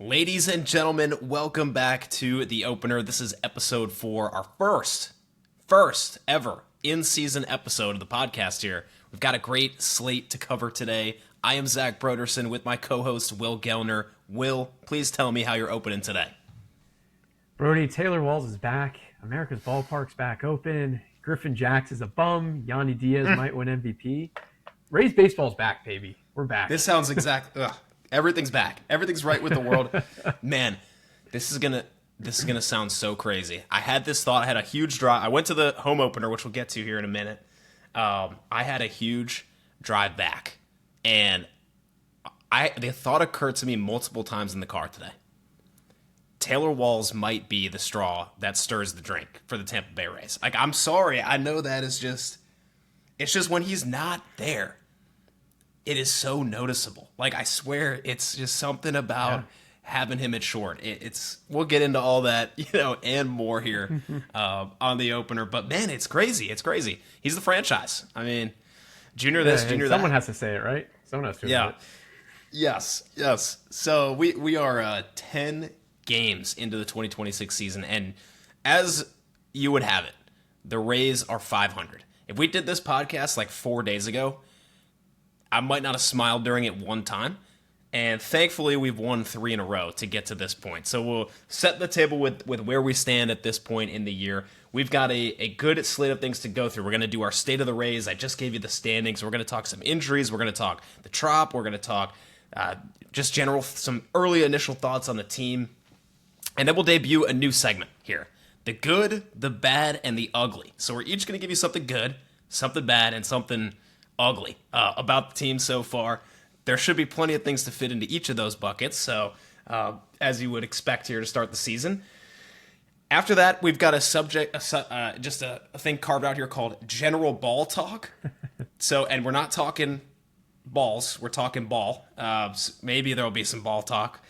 Ladies and gentlemen, welcome back to the opener. This is episode 4, our first ever in-season episode of the podcast here. We've got a great slate to cover today. I am Zack Broderson with my co-host Will Gellner. Will, please tell me how you're opening today. Brody, Taylor Walls is back. America's Ballpark's back open. Griffin Jax is a bum. Yanni Diaz might win MVP. Rays baseball's back, baby. We're back. This sounds everything's back. Everything's right with the world. Man, this is gonna sound so crazy. I had this thought. I had a huge drive. I went to the home opener, which we'll get to here in a minute. I had a huge drive back, and the thought occurred to me multiple times in the car today. Taylor Walls might be the straw that stirs the drink for the Tampa Bay Rays. Like, I'm sorry. I know that is just... It's just when he's not there, it is so noticeable. Like, I swear, it's just something about having him at short. We'll get into all that, and more here on the opener. But man, it's crazy. It's crazy. He's the franchise. I mean, junior this, junior that. Someone has to say it, right? Someone has to. Yeah. Yes. So we are 10 games into the 2026 season, and as you would have it, the Rays are 500. If we did this podcast like 4 days ago, I might not have smiled during it one time. And thankfully, we've won 3 in a row to get to this point. So we'll set the table with where we stand at this point in the year. We've got a good slate of things to go through. We're going to do our State of the Rays. I just gave you the standings. We're going to talk some injuries. We're going to talk the trop. We're going to talk just some early initial thoughts on the team. And then we'll debut a new segment here. The good, the bad, and the ugly. So we're each going to give you something good, something bad, and something ugly about the team so far. There should be plenty of things to fit into each of those buckets, so as you would expect here to start the season. After that, we've got a subject, just a thing carved out here called General Ball Talk. And we're not talking balls, we're talking ball. So maybe there'll be some ball talk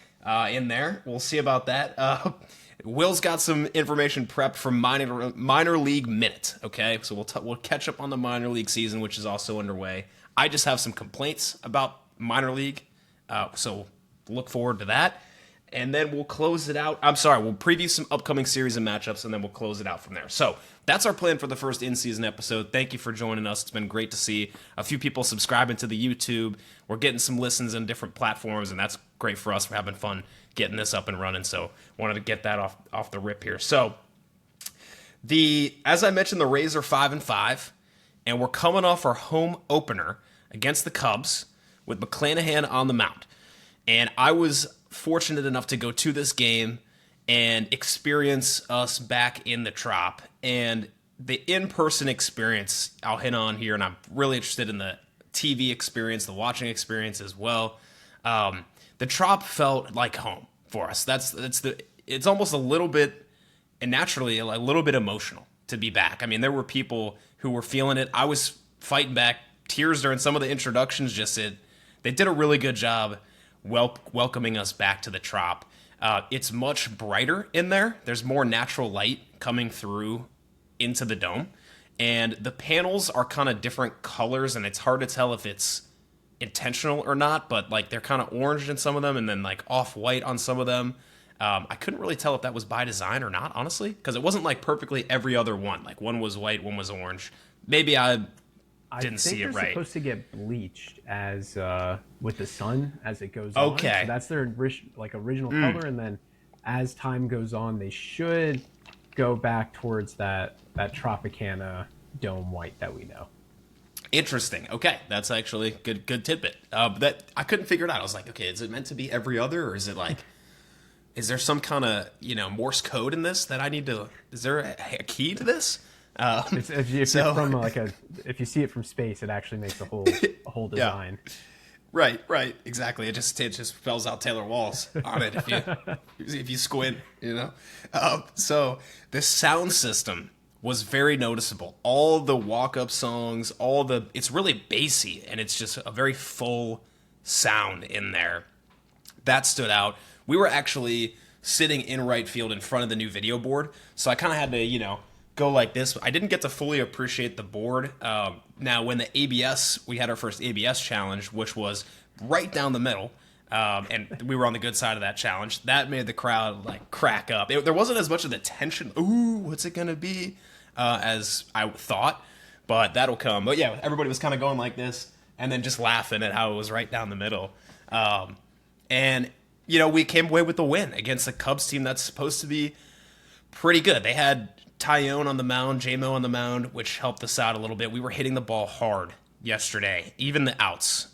in there. We'll see about that. Will's got some information prepped from minor league minute. Okay, so we'll catch up on the minor league season, which is also underway. I just have some complaints about minor league, so look forward to that. And then we'll close it out. We'll preview some upcoming series and matchups, and then we'll close it out from there. So that's our plan for the first in-season episode. Thank you for joining us. It's been great to see a few people subscribing to the YouTube. We're getting some listens on different platforms, and that's great for us. We're having fun getting this up and running, so wanted to get that off the rip here. So as I mentioned, the Rays are 5-5, and we're coming off our home opener against the Cubs with McClanahan on the mound. And I was fortunate enough to go to this game and experience us back in the trop. And the in-person experience I'll hit on here, and I'm really interested in the TV experience, the watching experience as well. The trop felt like home for us. It's almost a little bit, and naturally a little bit emotional to be back. I mean, there were people who were feeling it. I was fighting back tears during some of the introductions. They did a really good job welcoming us back to the trop. It's much brighter in there. There's more natural light coming through into the dome, and the panels are kind of different colors, and it's hard to tell if it's intentional or not, but like they're kind of orange in some of them and then like off-white on some of them. I couldn't really tell if that was by design or not, honestly, because it wasn't like perfectly every other one. Like one was white, one was orange. Maybe I didn't see it right. They're supposed to get bleached as with the sun as it goes on. Okay. So that's their original color, and then as time goes on, they should go back towards that Tropicana dome white that we know. Interesting. Okay, that's actually good tidbit. That I couldn't figure it out. I was like, okay, is it meant to be every other, or is it like, is there some kind of Morse code in this that I need to? Is there a key to this? If you see it from space, it actually makes a whole design. Yeah. Right, exactly. It just spells out Taylor Walls on it if you squint, So the sound system was very noticeable. All the walk-up songs, it's really bassy, and it's just a very full sound in there. That stood out. We were actually sitting in right field in front of the new video board, so I kind of had to, go like this. I didn't get to fully appreciate the board. Now, when we had our first ABS challenge, which was right down the middle, And we were on the good side of that challenge. That made the crowd like crack up. There wasn't as much of the tension. Ooh, what's it gonna be? As I thought, but that'll come. But yeah, everybody was kind of going like this, and then just laughing at how it was right down the middle. And we came away with the win against the Cubs team that's supposed to be pretty good. They had Tyone on the mound, J-Mo on the mound, which helped us out a little bit. We were hitting the ball hard yesterday, even the outs.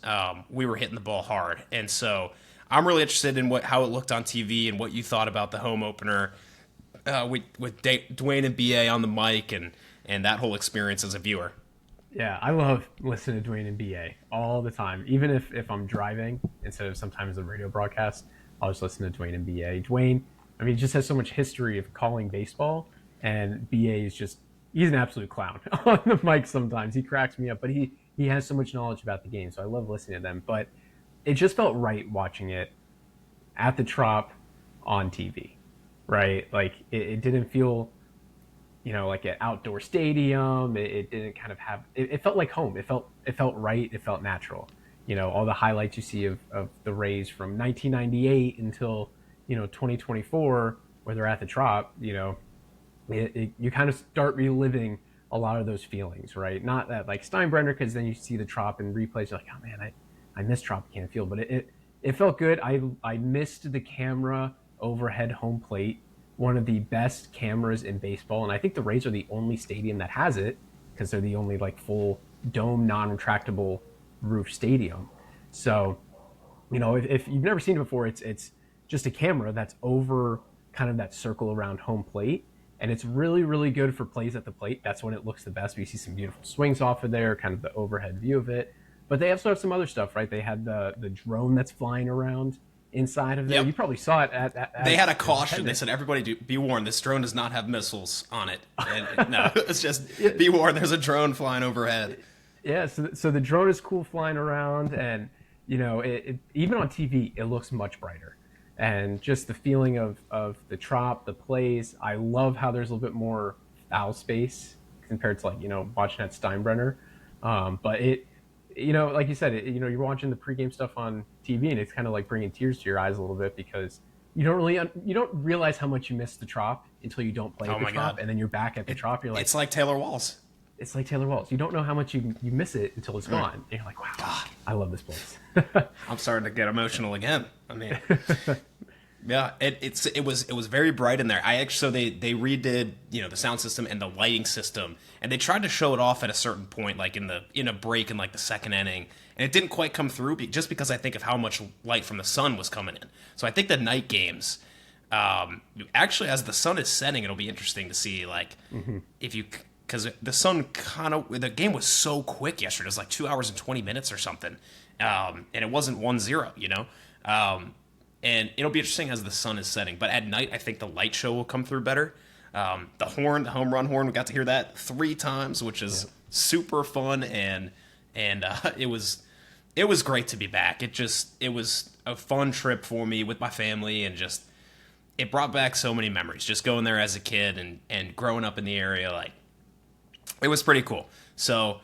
We were hitting the ball hard, and so I'm really interested in how it looked on TV and what you thought about the home opener with Dwayne and BA on the mic and that whole experience as a viewer. Yeah, I love listening to Dwayne and BA all the time. Even if I'm driving, instead of sometimes the radio broadcast, I'll just listen to Dwayne and BA. Dwayne, he just has so much history of calling baseball, and BA is he's an absolute clown on the mic sometimes. He cracks me up, but he has so much knowledge about the game, so I love listening to them. But it just felt right watching it at the Trop on TV, right? Like, it didn't feel, like an outdoor stadium. It didn't kind of have, it felt like home. It felt right. It felt natural. All the highlights you see of the Rays from 1998 until, 2024, where they're at the Trop, you kind of start reliving a lot of those feelings, right? Not that like Steinbrenner, because then you see the Trop and replays, you're like, oh man, I miss Tropicana Field, but it felt good. I missed the camera overhead home plate, one of the best cameras in baseball, and I think the Rays are the only stadium that has it, because they're the only like full dome, non-retractable roof stadium. So, if you've never seen it before, it's just a camera that's over kind of that circle around home plate. And it's really, really good for plays at the plate. That's when it looks the best. We see some beautiful swings off of there, kind of the overhead view of it. But they also have some other stuff, right? They had the drone that's flying around inside of there. Yep. You probably saw it they had a caution. They said, everybody be warned, this drone does not have missiles on it. And no, it's just be warned, there's a drone flying overhead. Yeah, so the drone is cool flying around, and even on TV, it looks much brighter. And just the feeling of the Trop, the plays. I love how there's a little bit more foul space compared to watching at Steinbrenner. But it, like you said, you're watching the pregame stuff on TV, and it's kind of like bringing tears to your eyes a little bit, because you don't realize how much you miss the Trop until you don't play at the Trop, and then you're back at the Trop. You're like, it's like Taylor Walls. It's like Taylor Walls. You don't know how much you miss it until it's gone. And you're like, wow, God, I love this place. I'm starting to get emotional again. I mean, yeah, it was very bright in there. So they redid the sound system and the lighting system, and they tried to show it off at a certain point, like in a break in like the second inning, and it didn't quite come through just because I think of how much light from the sun was coming in. So I think the night games, actually, as the sun is setting, it'll be interesting to see if you. Because the game was so quick yesterday. It was like 2 hours and 20 minutes or something. And it wasn't 1-0, and it'll be interesting as the sun is setting. But at night, I think the light show will come through better. The home run horn, we got to hear that 3 times, which is super fun. And it was great to be back. It was a fun trip for me with my family, and it brought back so many memories. Just going there as a kid and growing up in the area, it was pretty cool. So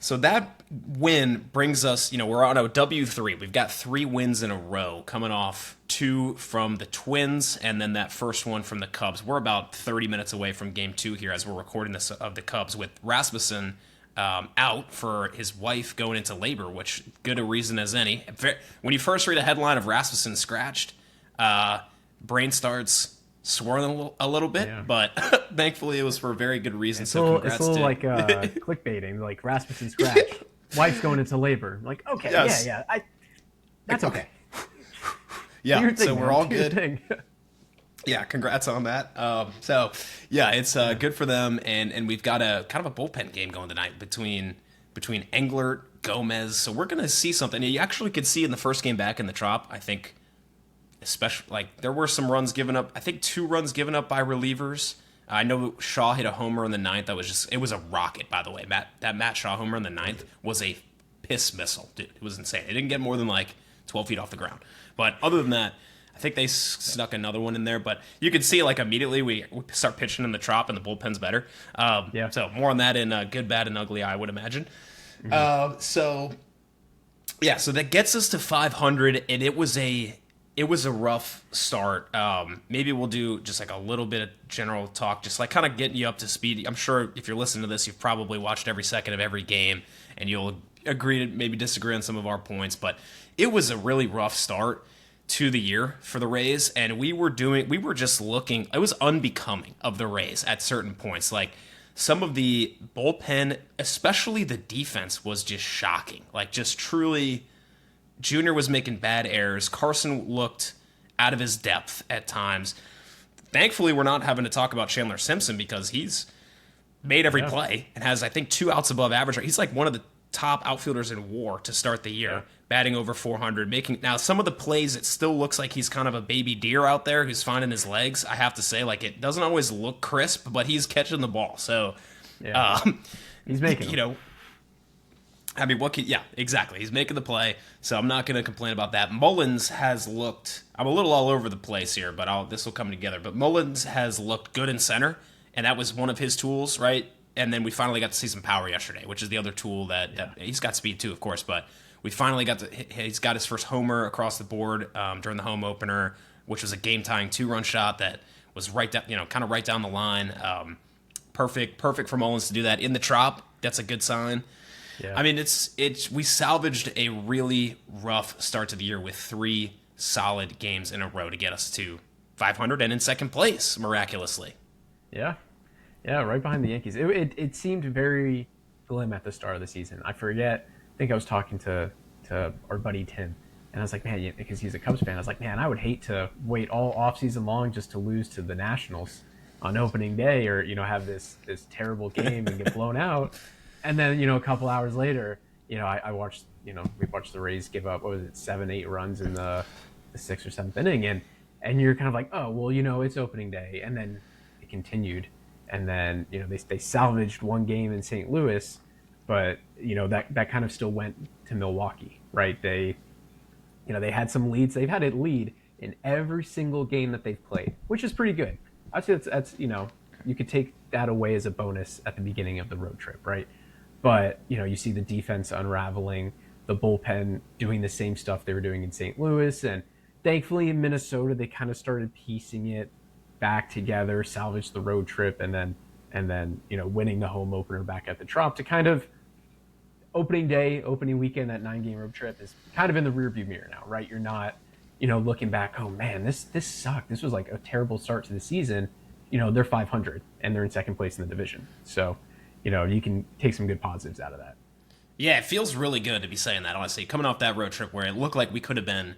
that win brings us, we're on a W3. We've got 3 wins in a row, coming off 2 from the Twins and then that first one from the Cubs. We're about 30 minutes away from game 2 here as we're recording this of the Cubs, with Rasmussen out for his wife going into labor, which good a reason as any. When you first read a headline of Rasmussen scratched, brain starts swirling a little bit, but thankfully it was for a very good reason. It's a little like clickbaiting, like Rasmussen scratch, wife's going into labor. Like, okay, yes. That's okay. Yeah, so we're all good. Yeah, congrats on that. It's good for them, and we've got a kind of a bullpen game going tonight between Englert, Gomez. So we're gonna see something. You actually could see in the first game back in the Trop, I think. Especially, there were some runs given up. I think 2 runs given up by relievers. I know Shaw hit a homer in the 9th. It was a rocket, by the way. That Matt Shaw homer in the 9th was a piss missile, dude. It was insane. It didn't get more than 12 feet off the ground. But other than that, I think they snuck another one in there. But you could see immediately we start pitching in the Trop and the bullpen's better. So more on that in Good, Bad, and Ugly, I would imagine. So Yeah, so that gets us to 500, and it was a rough start. Maybe we'll do just like a little bit of general talk, just like kind of getting you up to speed. I'm sure if you're listening to this, you've probably watched every second of every game, and you'll agree to maybe disagree on some of our points. But it was a really rough start to the year for the Rays, and we were just looking. It was unbecoming of the Rays at certain points, like. Some of the bullpen, especially the defense, was just shocking. Like, just truly, Junior was making bad errors. Carson looked out of his depth at times. Thankfully, we're not having to talk about Chandler Simpson because he's made every play and has, I think, 2 outs above average. He's like one of the top outfielders in WAR to start the year, batting over 400. Now some of the plays, it still looks like he's kind of a baby deer out there who's finding his legs. I have to say, like, it doesn't always look crisp, but he's catching the ball. So, he's making them. I mean, yeah, exactly. He's making the play, so I'm not going to complain about that. Mullins has looked. I'm a little all over the place here, but this will come together. But Mullins has looked good in center, and that was one of his tools, right? And then we finally got to see some power yesterday, which is the other tool that he's got speed too, of course. But we finally he's got his first homer across the board during the home opener, which was a game-tying 2-run shot that was right down, kind of right down the line. Perfect for Mullins to do that in the trop. That's a good sign. Yeah. I mean, we salvaged a really rough start to the year with 3 solid games in a row to get us to 500 and in second place miraculously. Yeah. Yeah, right behind the Yankees. It seemed very glim at the start of the season. I think I was talking to our buddy Tim, and I was like, man, because he's a Cubs fan, I was like, man, I would hate to wait all offseason long just to lose to the Nationals on opening day, or have this terrible game and get blown out. And then, a couple hours later, I watched, we watched the Rays give up, 7-8 runs in the 6th or 7th inning, and you're kind of like, oh, well, it's opening day, and then it continued. And then, they salvaged one game in St. Louis, but, that kind of still went to Milwaukee, right? They had some leads. They've had a lead in every single game that they've played, which is pretty good. I'd say that's you could take that away as a bonus at the beginning of the road trip, right? But, you see the defense unraveling, the bullpen doing the same stuff they were doing in St. Louis. And thankfully in Minnesota, they kind of started piecing it back together, salvaged the road trip, and then winning the home opener back at the Trop to kind of opening weekend, that 9-game road trip is kind of in the rearview mirror now, right? You're not, looking back, oh man, this sucked. This was like a terrible start to the season. They're 500 and they're in second place in the division. So, you can take some good positives out of that. Yeah, it feels really good to be saying that, honestly. Coming off that road trip where it looked like we could have been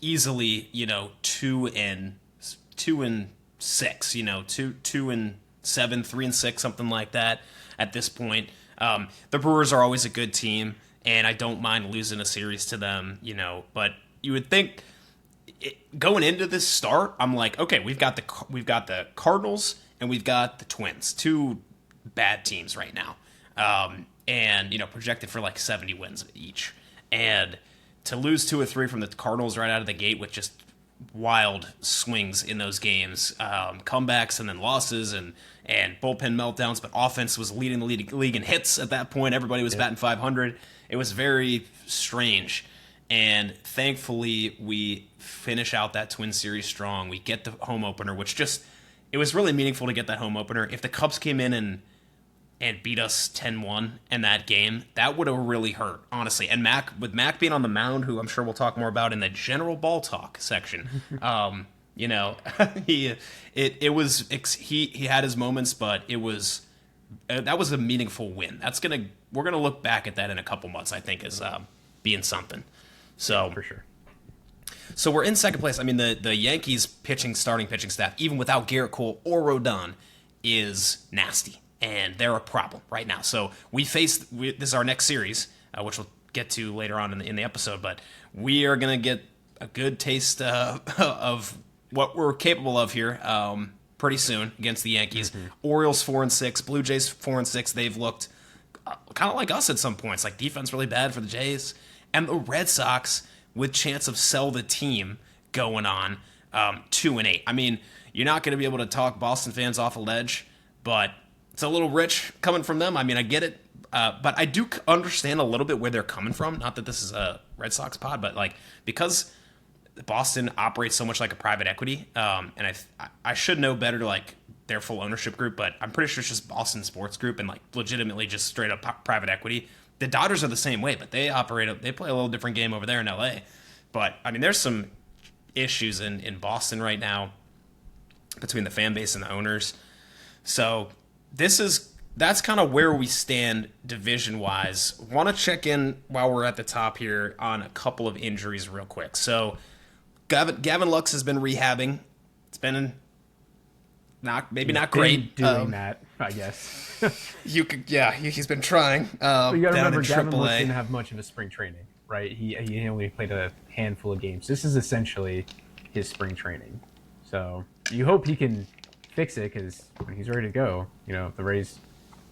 easily, 2-6, 2-7, 3-6, something like that at this point. The Brewers are always a good team, and I don't mind losing a series to them, but you would think going into this start, I'm like, okay, we've got the Cardinals and we've got the Twins, 2 bad teams right now, and projected for like 70 wins each, and to lose 2 or 3 from the Cardinals right out of the gate with just wild swings in those games, comebacks and then losses and bullpen meltdowns, but offense was leading the league in hits at that point. Everybody was batting 500. It was very strange, and thankfully we finish out that Twin Series strong. We get the home opener, which it was really meaningful to get that home opener. If the Cubs came in and beat us 10-1 in that game, that would have really hurt, honestly. And with Mac being on the mound, who I'm sure we'll talk more about in the general ball talk section, he had his moments, but that was a meaningful win. We're gonna look back at that in a couple months, I think, as being something. So for sure. So we're in second place. I mean, the Yankees starting pitching staff, even without Garrett Cole or Rodon, is nasty. And they're a problem right now. So this is our next series, which we'll get to later on in the episode. But we are going to get a good taste of what we're capable of here pretty soon against the Yankees. Mm-hmm. Orioles 4-6, Blue Jays 4-6. They've looked kind of like us at some points, like defense really bad for the Jays. And the Red Sox with chance of sell the team going on 2-8. I mean, you're not going to be able to talk Boston fans off a ledge, but it's a little rich coming from them. I mean, I get it. But I do understand a little bit where they're coming from. Not that this is a Red Sox pod, but like because Boston operates so much like a private equity, and I should know better to like their full ownership group, but I'm pretty sure it's just Boston Sports Group and like legitimately just straight up private equity. The Dodgers are the same way, but they play a little different game over there in LA. But I mean, there's some issues in Boston right now between the fan base and the owners. So that's kind of where we stand division wise. Want to check in while we're at the top here on a couple of injuries real quick. So Gavin Lux has been rehabbing. It's been not great. Doing that, I guess. He's been trying. But you got to down remember, in Gavin Lux AAA. didn't have much of a spring training, right? He only played a handful of games. This is essentially his spring training. So you hope he can fix it because when he's ready to go, the Rays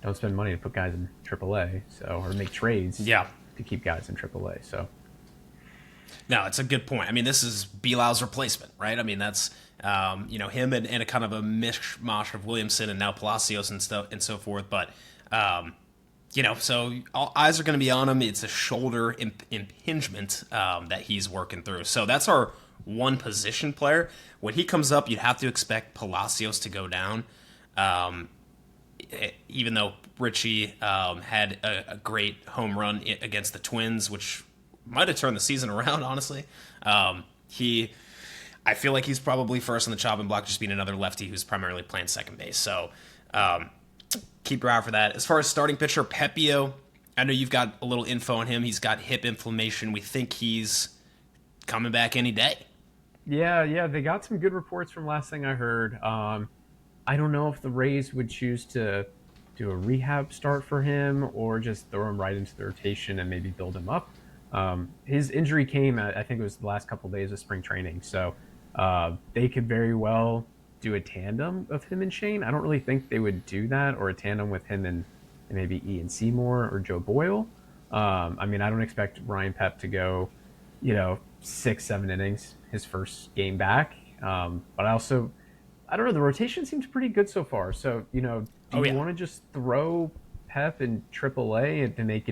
don't spend money to put guys in AAA, or make trades to keep guys in AAA. So no, it's a good point. I mean, this is Bilal's replacement, right? I mean, that's him and a kind of a mishmash of Williamson and now Palacios and stuff and so forth. But so all eyes are going to be on him. It's a shoulder impingement that he's working through. So that's our one position player. When he comes up, you'd have to expect Palacios to go down. Even though Richie had a great home run against the Twins, which might have turned the season around, honestly. I feel like he's probably first on the chopping block, just being another lefty who's primarily playing second base. So keep your eye out for that. As far as starting pitcher, Pepio, I know you've got a little info on him. He's got hip inflammation. We think he's coming back any day. Yeah, they got some good reports from last thing I heard. I don't know if the Rays would choose to do a rehab start for him or just throw him right into the rotation and maybe build him up. His injury came, I think it was the last couple of days of spring training, so they could very well do a tandem of him and Shane. I don't really think they would do that, or a tandem with him and maybe Ian Seymour or Joe Boyle. I mean, I don't expect Ryan Pep to go, 6-7 innings his first game back. But I don't know, the rotation seems pretty good so far. So, do you want to just throw Pep in AAA and to make,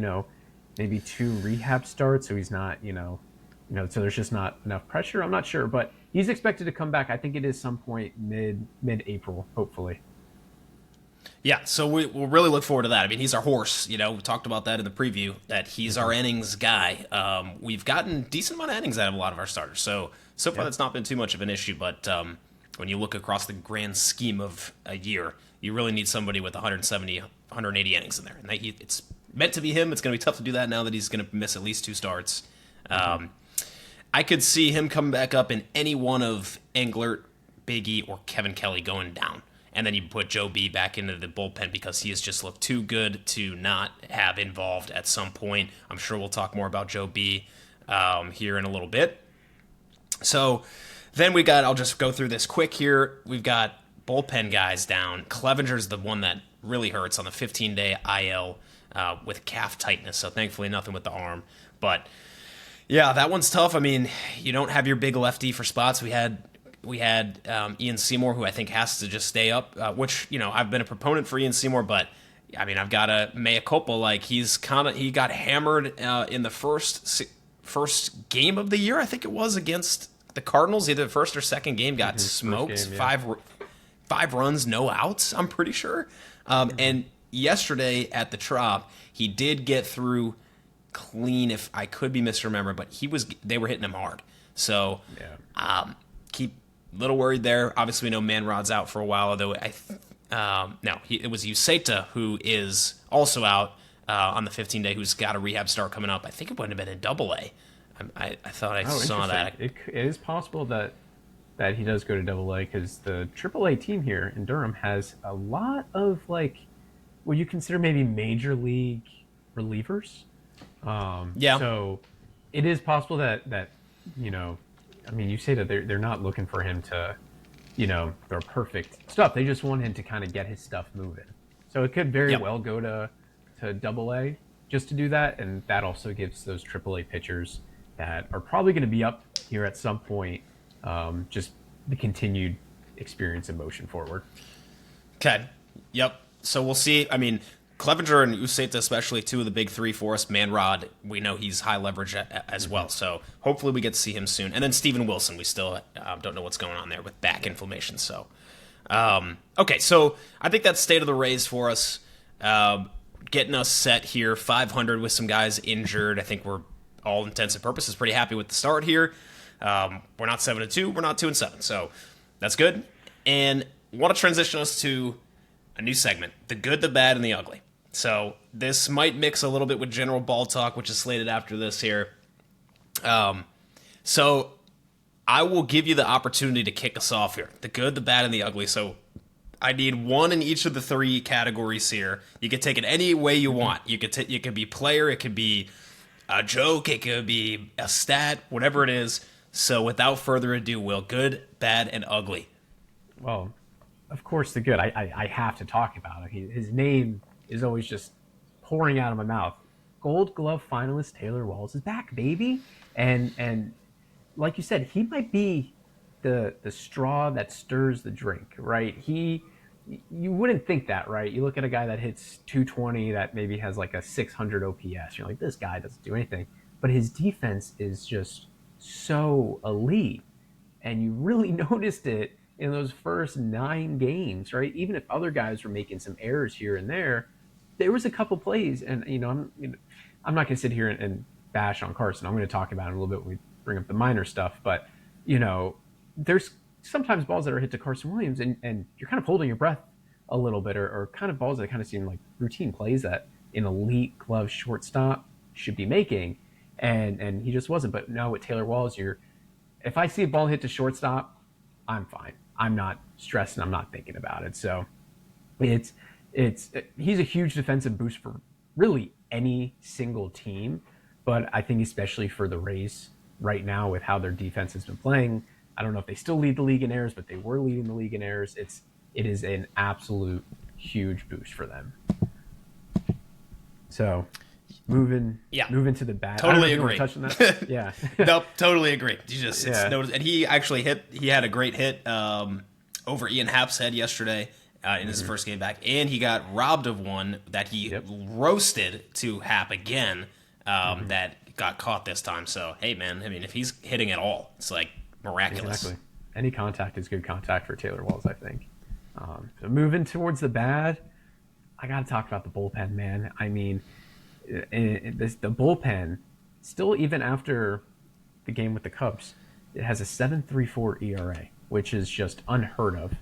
maybe 2 rehab starts so he's not, so there's just not enough pressure? I'm not sure, but he's expected to come back. I think it is some point mid-April, hopefully. Yeah, so we'll really look forward to that. I mean, he's our horse. We talked about that in the preview, that he's our innings guy. We've gotten decent amount of innings out of a lot of our starters. So far that's not been too much of an issue, but when you look across the grand scheme of a year, you really need somebody with 170, 180 innings in there. And it's meant to be him. It's going to be tough to do that now that he's going to miss at least 2 starts. I could see him coming back up in any one of Englert, Biggie, or Kevin Kelly going down. And then you put Joe B back into the bullpen because he has just looked too good to not have involved at some point. I'm sure we'll talk more about Joe B here in a little bit. So then I'll just go through this quick here. We've got bullpen guys down. Clevenger's the one that really hurts on the 15-day IL with calf tightness. So thankfully nothing with the arm. But yeah, that one's tough. I mean, you don't have your big lefty for spots. We had Ian Seymour, who I think has to just stay up, which, I've been a proponent for Ian Seymour, but I mean, I've got a mea culpa. Like he got hammered in the first game of the year. I think it was against the Cardinals, either the first or second game, got smoked. Game, yeah. Five runs, no outs, I'm pretty sure. And yesterday at the Trop, he did get through clean, if I could be misremembering, but they were hitting him hard. So keep a little worried there. Obviously, we know Manrod's out for a while, although it was Uceta who is also out on the 15-day, who's got a rehab start coming up. I think it wouldn't have been in Double-A. I thought I saw that. It is possible that he does go to Double-A because the Triple-A team here in Durham has a lot of what you consider maybe major league relievers. So it is possible that I mean, you say that they're not looking for him to, throw perfect stuff. They just want him to kind of get his stuff moving. So it could very well go to Double-A just to do that, and that also gives those Triple-A pitchers that are probably going to be up here at some point just the continued experience and motion forward. Okay. Yep. So we'll see. I mean, Clevenger and Usaita, especially two of the big three for us. Manrod, we know he's high leverage as well. So hopefully we get to see him soon. And then Steven Wilson, we still don't know what's going on there with back inflammation. So, okay, so I think that's state of the Rays for us. Getting us set here, 500 with some guys injured. I think we're all intents and purposes pretty happy with the start here. We're not 7-2, we're not 2-7, so that's good. And want to transition us to a new segment: the good, the bad, and the ugly. So this might mix a little bit with general ball talk, which is slated after this here. So I will give you the opportunity to kick us off here: the good, the bad, and the ugly. So I need one in each of the three categories here. You can take it any way you want. You could be player, it could be a joke, it could be a stat, whatever it is. So without further ado, Will, good, bad, and ugly. Well, of course, the good. I have to talk about it. His name is always just pouring out of my mouth. Gold Glove finalist Taylor Walls is back, baby. And like you said, he might be the straw that stirs the drink, right? You wouldn't think that, right? You look at a guy that hits 220 that maybe has like a 600 OPS. You're like, this guy doesn't do anything. But his defense is just so elite. And you really noticed it in those first 9 games, right? Even if other guys were making some errors here and there was a couple plays. And, I'm not going to sit here and bash on Carson. I'm going to talk about it a little bit when we bring up the minor stuff. But, there's sometimes balls that are hit to Carson Williams and you're kind of holding your breath a little bit, or kind of balls that kind of seem like routine plays that an elite glove shortstop should be making. And he just wasn't. But now with Taylor Walls, if I see a ball hit to shortstop, I'm fine. I'm not stressed and I'm not thinking about it. So he's a huge defensive boost for really any single team. But I think especially for the Rays right now with how their defense has been playing, I don't know if they still lead the league in errors, but they were leading the league in errors. It is an absolute huge boost for them. So moving to the bad. Totally agree. Touch on that? Yeah. Nope, totally agree. And he actually had a great hit over Ian Happ's head yesterday in his first game back, and he got robbed of one that he roasted to Happ again that got caught this time. So, hey, man, I mean, if he's hitting at all, it's like miraculous. Exactly. Any contact is good contact for Taylor Walls, I think. So moving towards the bad, I got to talk about the bullpen, man. I mean, the bullpen, still even after the game with the Cubs, it has a 7.34 ERA, which is just unheard of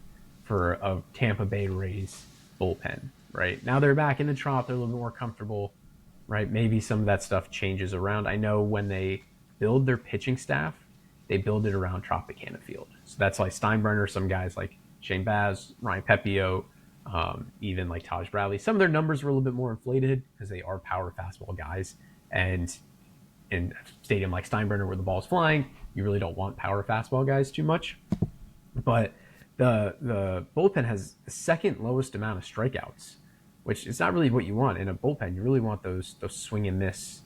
for a Tampa Bay Rays bullpen, right? Now they're back in the Trop, they're a little bit more comfortable, right? Maybe some of that stuff changes around. I know when they build their pitching staff, they build it around Tropicana Field. So that's like Steinbrenner, some guys like Shane Baz, Ryan Pepio, even like Taj Bradley. Some of their numbers were a little bit more inflated because they are power fastball guys. And in a stadium like Steinbrenner where the ball's flying, you really don't want power fastball guys too much. But the bullpen has the second lowest amount of strikeouts, which is not really what you want in a bullpen. You really want those swing and miss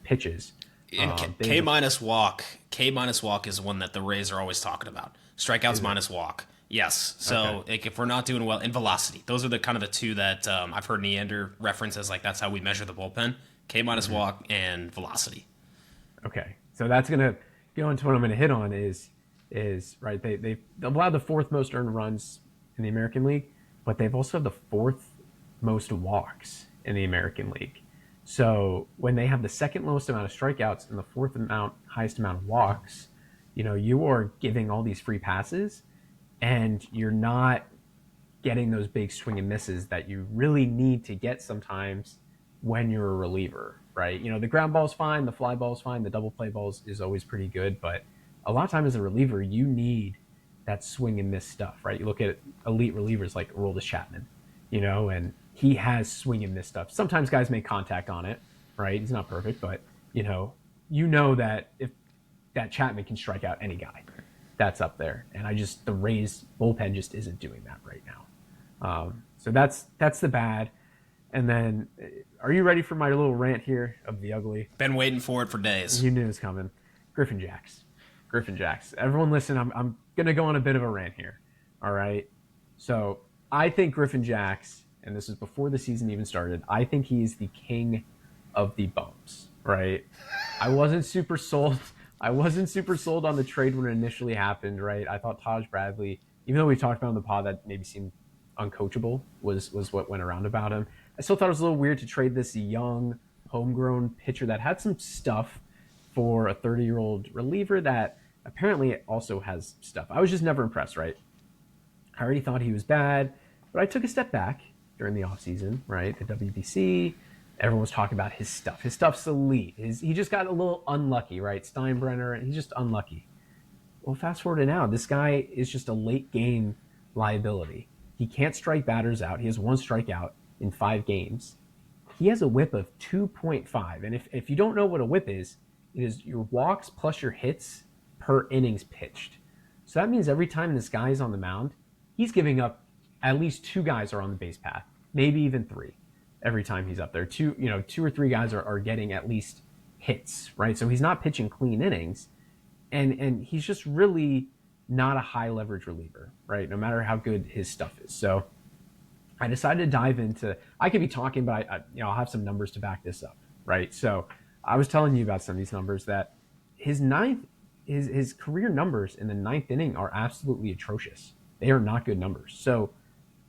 pitches. And K minus walk is one that the Rays are always talking about. Strikeouts minus walk. Yes. So like if we're not doing well, and velocity. Those are the kind of the two that I've heard Neander reference as like that's how we measure the bullpen. K minus walk and velocity. Okay. So that's gonna go into what I'm gonna hit on is right, they've allowed the 4th most earned runs in the American League, but they've also had the 4th most walks in the American League. So when they have the 2nd lowest amount of strikeouts and the 4th highest amount of walks, you are giving all these free passes and you're not getting those big swing and misses that you really need to get sometimes when you're a reliever, right? The ground ball's fine, the fly ball's fine, the double play balls is always pretty good, but a lot of times as a reliever, you need that swing and miss stuff, right? You look at elite relievers like Aroldis Chapman, and he has swing and miss stuff. Sometimes guys make contact on it, right? He's not perfect, but you know that if that Chapman can strike out any guy, that's up there. And the Rays bullpen just isn't doing that right now. So that's the bad. And then, are you ready for my little rant here of the ugly? Been waiting for it for days. You knew it was coming. Griffin Jacks. Everyone listen, I'm going to go on a bit of a rant here. All right. So I think Griffin Jacks and this is before the season even started, I think he's the king of the bumps, right? I wasn't super sold. I wasn't super sold on the trade when it initially happened, right? I thought Taj Bradley, even though we talked about on the pod that maybe seemed uncoachable, was what went around about him. I still thought it was a little weird to trade this young, homegrown pitcher that had some stuff for a 30-year-old reliever that apparently also has stuff. I was just never impressed, right? I already thought he was bad, but I took a step back during the offseason, right? At WBC, everyone was talking about his stuff. His stuff's elite. He just got a little unlucky, right? Steinbrenner, and he's just unlucky. Well, fast forward to now, this guy is just a late game liability. He can't strike batters out. He has 1 strikeout in 5 games. He has a whip of 2.5. And if you don't know what a whip is, it is your walks plus your hits per innings pitched. So that means every time this guy is on the mound, he's giving up at least 2 guys are on the base path, maybe even 3 every time he's up there. 2 or 3 guys are getting at least hits, right? So he's not pitching clean innings, and he's just really not a high leverage reliever, right? No matter how good his stuff is. So I decided to dive into. I could be talking, but I'll have some numbers to back this up, right? So I was telling you about some of these numbers that his career numbers in the 9th inning are absolutely atrocious. They are not good numbers. So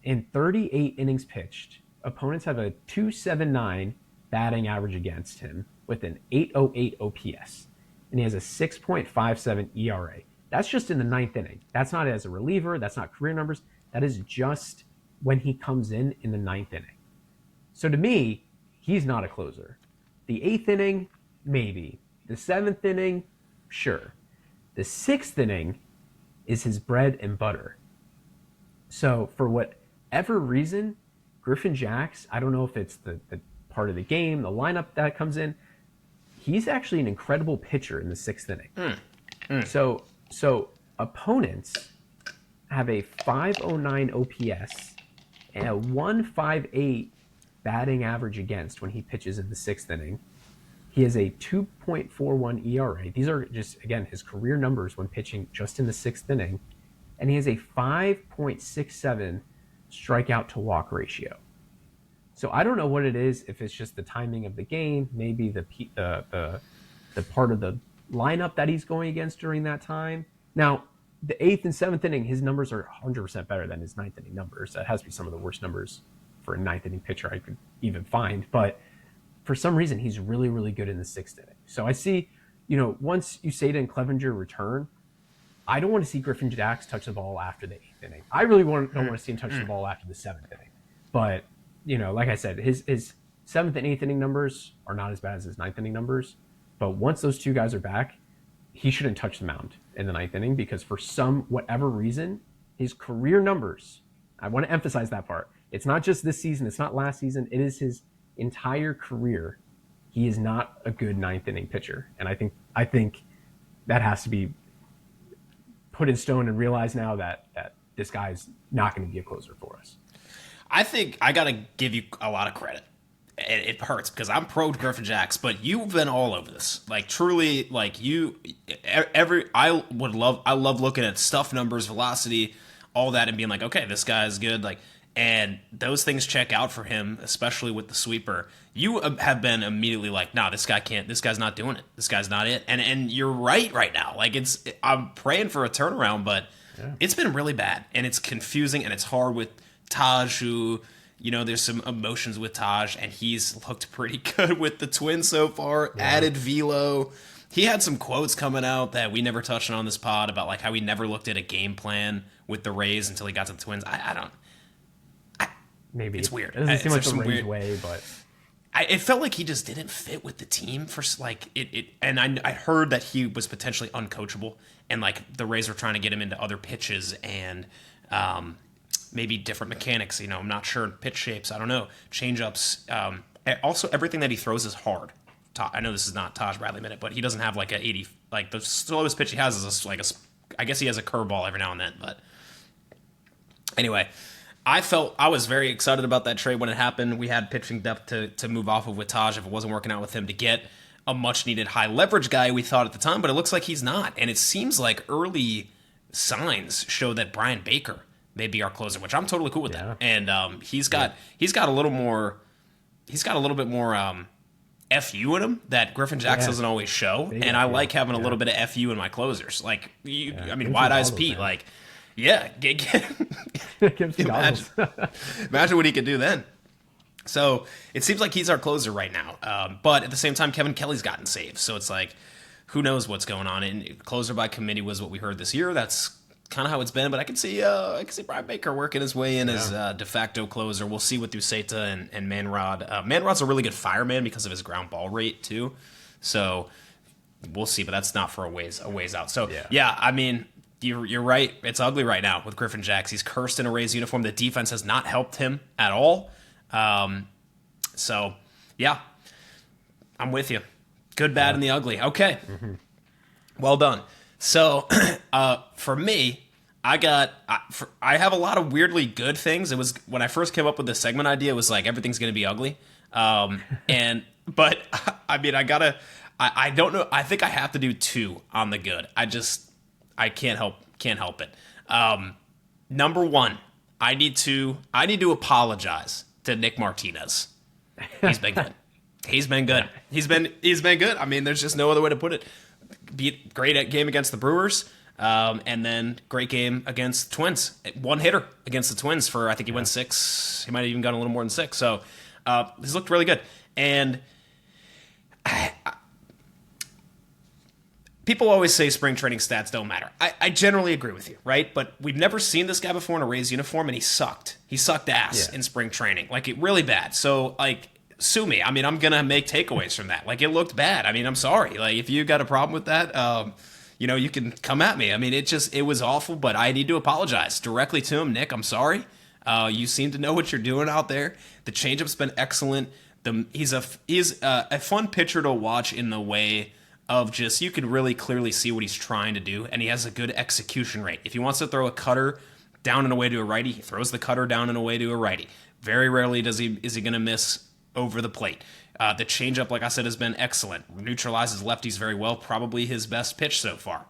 in 38 innings pitched, opponents have a 279 batting average against him with an 808 OPS, and he has a 6.57 ERA. That's just in the 9th inning. That's not as a reliever. That's not career numbers. That is just when he comes in the 9th inning. So to me, he's not a closer. The 8th inning, maybe. The 7th inning, sure. The 6th inning is his bread and butter. So for whatever reason, Griffin Jax, I don't know if it's the part of the game, the lineup that comes in, he's actually an incredible pitcher in the 6th inning. So opponents have a 509 OPS and a 158 batting average against when he pitches in the 6th inning. He has a 2.41 ERA. These are just, again, his career numbers when pitching just in the 6th inning. And he has a 5.67 strikeout to walk ratio. So I don't know what it is, if it's just the timing of the game, maybe the part of the lineup that he's going against during that time. Now, the 8th and 7th inning, his numbers are 100% better than his 9th inning numbers. That has to be some of the worst numbers for a 9th inning pitcher I could even find. But for some reason, he's really, really good in the 6th inning. So I see, once Uceda and Clevenger return, I don't want to see Griffin Jax touch the ball after the 8th inning. I really don't want to see him touch the ball after the 7th inning. But, like I said, his 7th and 8th inning numbers are not as bad as his 9th inning numbers. But once those 2 guys are back, he shouldn't touch the mound in the 9th inning, because for whatever reason, his career numbers, I want to emphasize that part. It's not just this season. It's not last season. It is his entire career. He is not a good 9th inning pitcher. And I think that has to be put in stone and realize now that this guy's not going to be a closer for us. I think I got to give you a lot of credit. It hurts because I'm pro Griffin Jax, but you've been all over this. Like, truly, like I love looking at stuff numbers, velocity, all that, and being like, okay, this guy is good. Like, and those things check out for him, especially with the sweeper. You have been immediately like, nah, this guy's not doing it. This guy's not it. And you're right now. Like, I'm praying for a turnaround, but It's been really bad, and it's confusing, and it's hard with Taj, who, there's some emotions with Taj, and he's looked pretty good with the Twins so far. Yeah. Added velo. He had some quotes coming out that we never touched on this pod about like how he never looked at a game plan with the Rays until he got to the Twins. Maybe it's weird. It doesn't seem like the Rays way, but it felt like he just didn't fit with the team for like it. And I heard that he was potentially uncoachable, and like the Rays were trying to get him into other pitches and maybe different mechanics. I'm not sure, pitch shapes. I don't know, changeups. Also, everything that he throws is hard. I know this is not Taj Bradley minute, but he doesn't have like a 80. Like the slowest pitch he has is I guess he has a curveball every now and then. But anyway, I was very excited about that trade when it happened. We had pitching depth to move off of with Taj if it wasn't working out with him, to get a much needed high leverage guy, we thought at the time, but it looks like he's not. And it seems like early signs show that Brian Baker maybe our closer, which I'm totally cool with Yeah. that. And he's got a little more, FU in him that Griffin Jacks Yeah. doesn't always show, Big and I FU. like having a Yeah. little bit of FU in my closers. Like I mean, Give Wide some Eyes goggles, Pete, man. like, yeah, Give him some imagine, goggles. imagine what he could do then. So it seems like he's our closer right now. But at the same time, Kevin Kelly's gotten saves, so it's like, who knows what's going on? And closer by committee was what we heard this year. That's kind of how it's been. But I can see Brian Baker working his way in as de facto closer. We'll see with Duseta and Manrod. Manrod's a really good fireman because of his ground ball rate too. So we'll see, but that's not for a ways out. So yeah, I mean, you're right. It's ugly right now with Griffin Jacks. He's cursed in a Rays uniform. The defense has not helped him at all. So yeah, I'm with you. Good, bad, and the ugly. Okay. Well done. So for me, I have a lot of weirdly good things. It was when I first came up with the segment idea, it was like everything's going to be ugly. But I mean, I don't know. I think I have to do 2 on the good. I can't help it. Number 1, I need to apologize to Nick Martinez. He's been good. He's been good. He's been good. I mean, there's just no other way to put it. Great game against the Brewers, and then great game against Twins. One hitter against the Twins for, I think he went 6. He might have even gotten a little more than 6. So he's looked really good. And people always say spring training stats don't matter. I generally agree with you, right? But we've never seen this guy before in a Rays uniform, and he sucked. He sucked ass in spring training, like really bad. So like, sue me. I mean, I'm gonna make takeaways from that. Like, it looked bad. I mean, I'm sorry. Like, if you got a problem with that, you can come at me. I mean, it was awful. But I need to apologize directly to him, Nick. I'm sorry. You seem to know what you're doing out there. The changeup's been excellent. He's a fun pitcher to watch in the way of just, you can really clearly see what he's trying to do, and he has a good execution rate. If he wants to throw a cutter down and away to a righty, he throws the cutter down and away to a righty. Very rarely is he going to miss over the plate. The changeup, like I said, has been excellent. Neutralizes lefties very well. Probably his best pitch so far.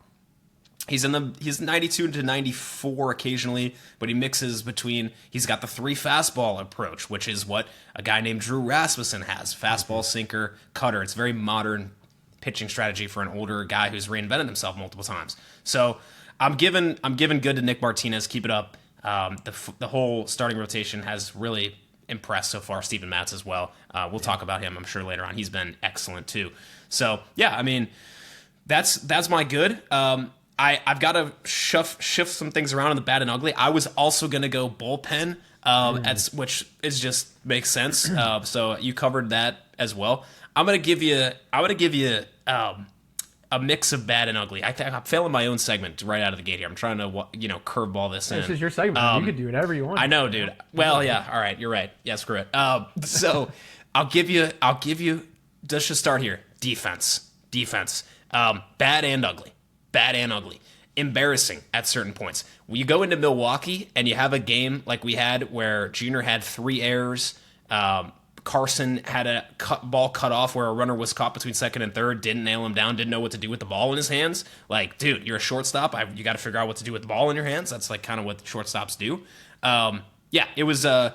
He's 92 to 94 occasionally, but he mixes between. He's got the 3 fastball approach, which is what a guy named Drew Rasmussen has. Fastball, sinker, cutter. It's very modern pitching strategy for an older guy who's reinvented himself multiple times. So I'm giving good to Nick Martinez. Keep it up. The whole starting rotation has really impressed so far. Steven Matz as well. We'll talk about him, I'm sure, later on. He's been excellent too. So yeah, I mean, that's my good. I've got to shift some things around in the bad and ugly. I was also going to go bullpen, which is just makes sense. So you covered that as well. I'm going to give you a mix of bad and ugly. I'm failing my own segment right out of the gate here. I'm trying to curveball this in. This is your segment. You can do whatever you want. I know, dude. Well, yeah. All right, you're right. Yeah, screw it. So I'll give you. Let's just start here. Defense. Bad and ugly. Embarrassing at certain points. When you go into Milwaukee and you have a game like we had where Junior had 3 errors. Carson had a ball cut off where a runner was caught between second and third, didn't nail him down, didn't know what to do with the ball in his hands. Like, dude, you're a shortstop. You got to figure out what to do with the ball in your hands. That's like kind of what shortstops do. Yeah, it was to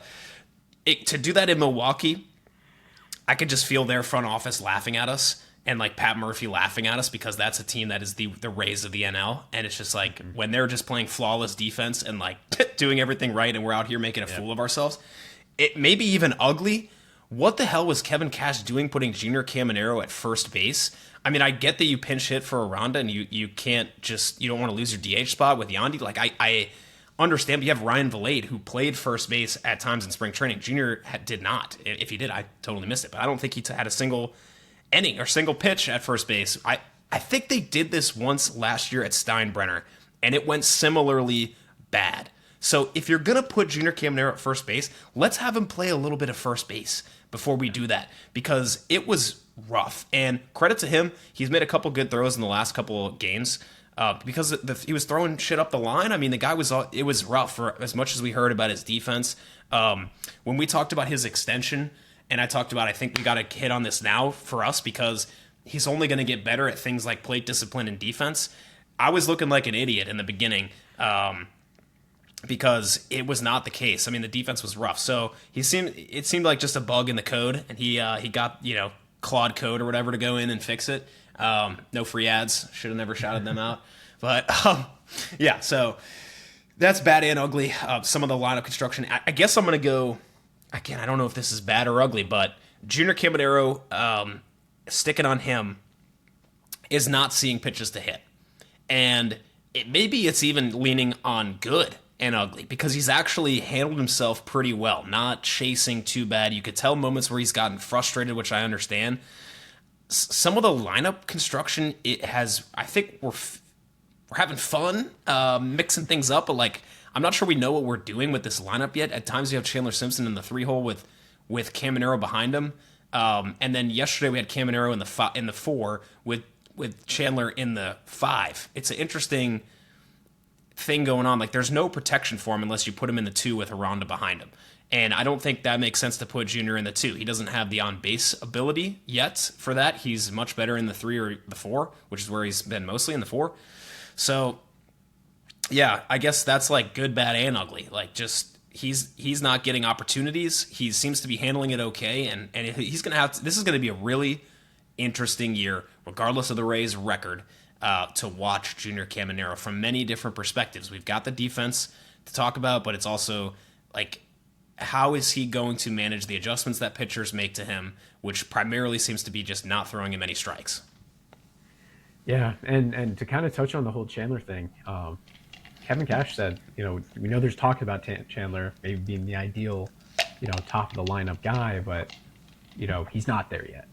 do that in Milwaukee. I could just feel their front office laughing at us and like Pat Murphy laughing at us because that's a team that is the Rays of the NL. And it's just like when they're just playing flawless defense and like doing everything right and we're out here making a fool of ourselves. It may be even ugly. What the hell was Kevin Cash doing putting Junior Caminero at first base? I mean, I get that you pinch hit for Aranda and you can't just, you don't want to lose your DH spot with Yandy. Like, I understand, but you have Ryan Valade who played first base at times in spring training. Junior did not. If he did, I totally missed it. But I don't think he had a single inning or single pitch at first base. I think they did this once last year at Steinbrenner, and it went similarly bad. So if you're going to put Junior Caminero at first base, let's have him play a little bit of first base before we do that, because it was rough. And credit to him, he's made a couple good throws in the last couple of games because he was throwing shit up the line. I mean, the guy it was rough for as much as we heard about his defense. When we talked about his extension, and I talked about, I think we got to hit on this now for us because he's only going to get better at things like plate discipline and defense. I was looking like an idiot in the beginning because it was not the case. I mean, the defense was rough. So it seemed like just a bug in the code, and he got, Claude Code or whatever to go in and fix it. No free ads. Should have never shouted them out. But yeah, so that's bad and ugly. Some of the lineup construction. I guess I'm going to go, again, I don't know if this is bad or ugly, but Junior Caminero, sticking on him, is not seeing pitches to hit. And maybe it's even leaning on good and ugly, because he's actually handled himself pretty well, not chasing too bad. You could tell moments where he's gotten frustrated, which I understand. Some of the lineup construction, I think we're having fun mixing things up, but like, I'm not sure we know what we're doing with this lineup yet. At times you have Chandler Simpson in the 3-hole with Caminero behind him. And then yesterday we had Caminero in the 4 with Chandler in the 5. It's an interesting thing going on. Like, there's no protection for him unless you put him in the 2 with Aranda behind him. And I don't think that makes sense to put Junior in the 2. He doesn't have the on-base ability yet for that. He's much better in the 3 or the 4, which is where he's been mostly, in the 4. So, yeah, I guess that's like good, bad, and ugly. Like, just he's not getting opportunities. He seems to be handling it okay, and he's going to have to, this is going to be a really interesting year, regardless of the Rays' record, to watch Junior Caminero from many different perspectives. We've got the defense to talk about, but it's also like, how is he going to manage the adjustments that pitchers make to him, which primarily seems to be just not throwing him any strikes. Yeah, and to kind of touch on the whole Chandler thing, Kevin Cash said, we know there's talk about Chandler maybe being the ideal, top of the lineup guy, but, he's not there yet.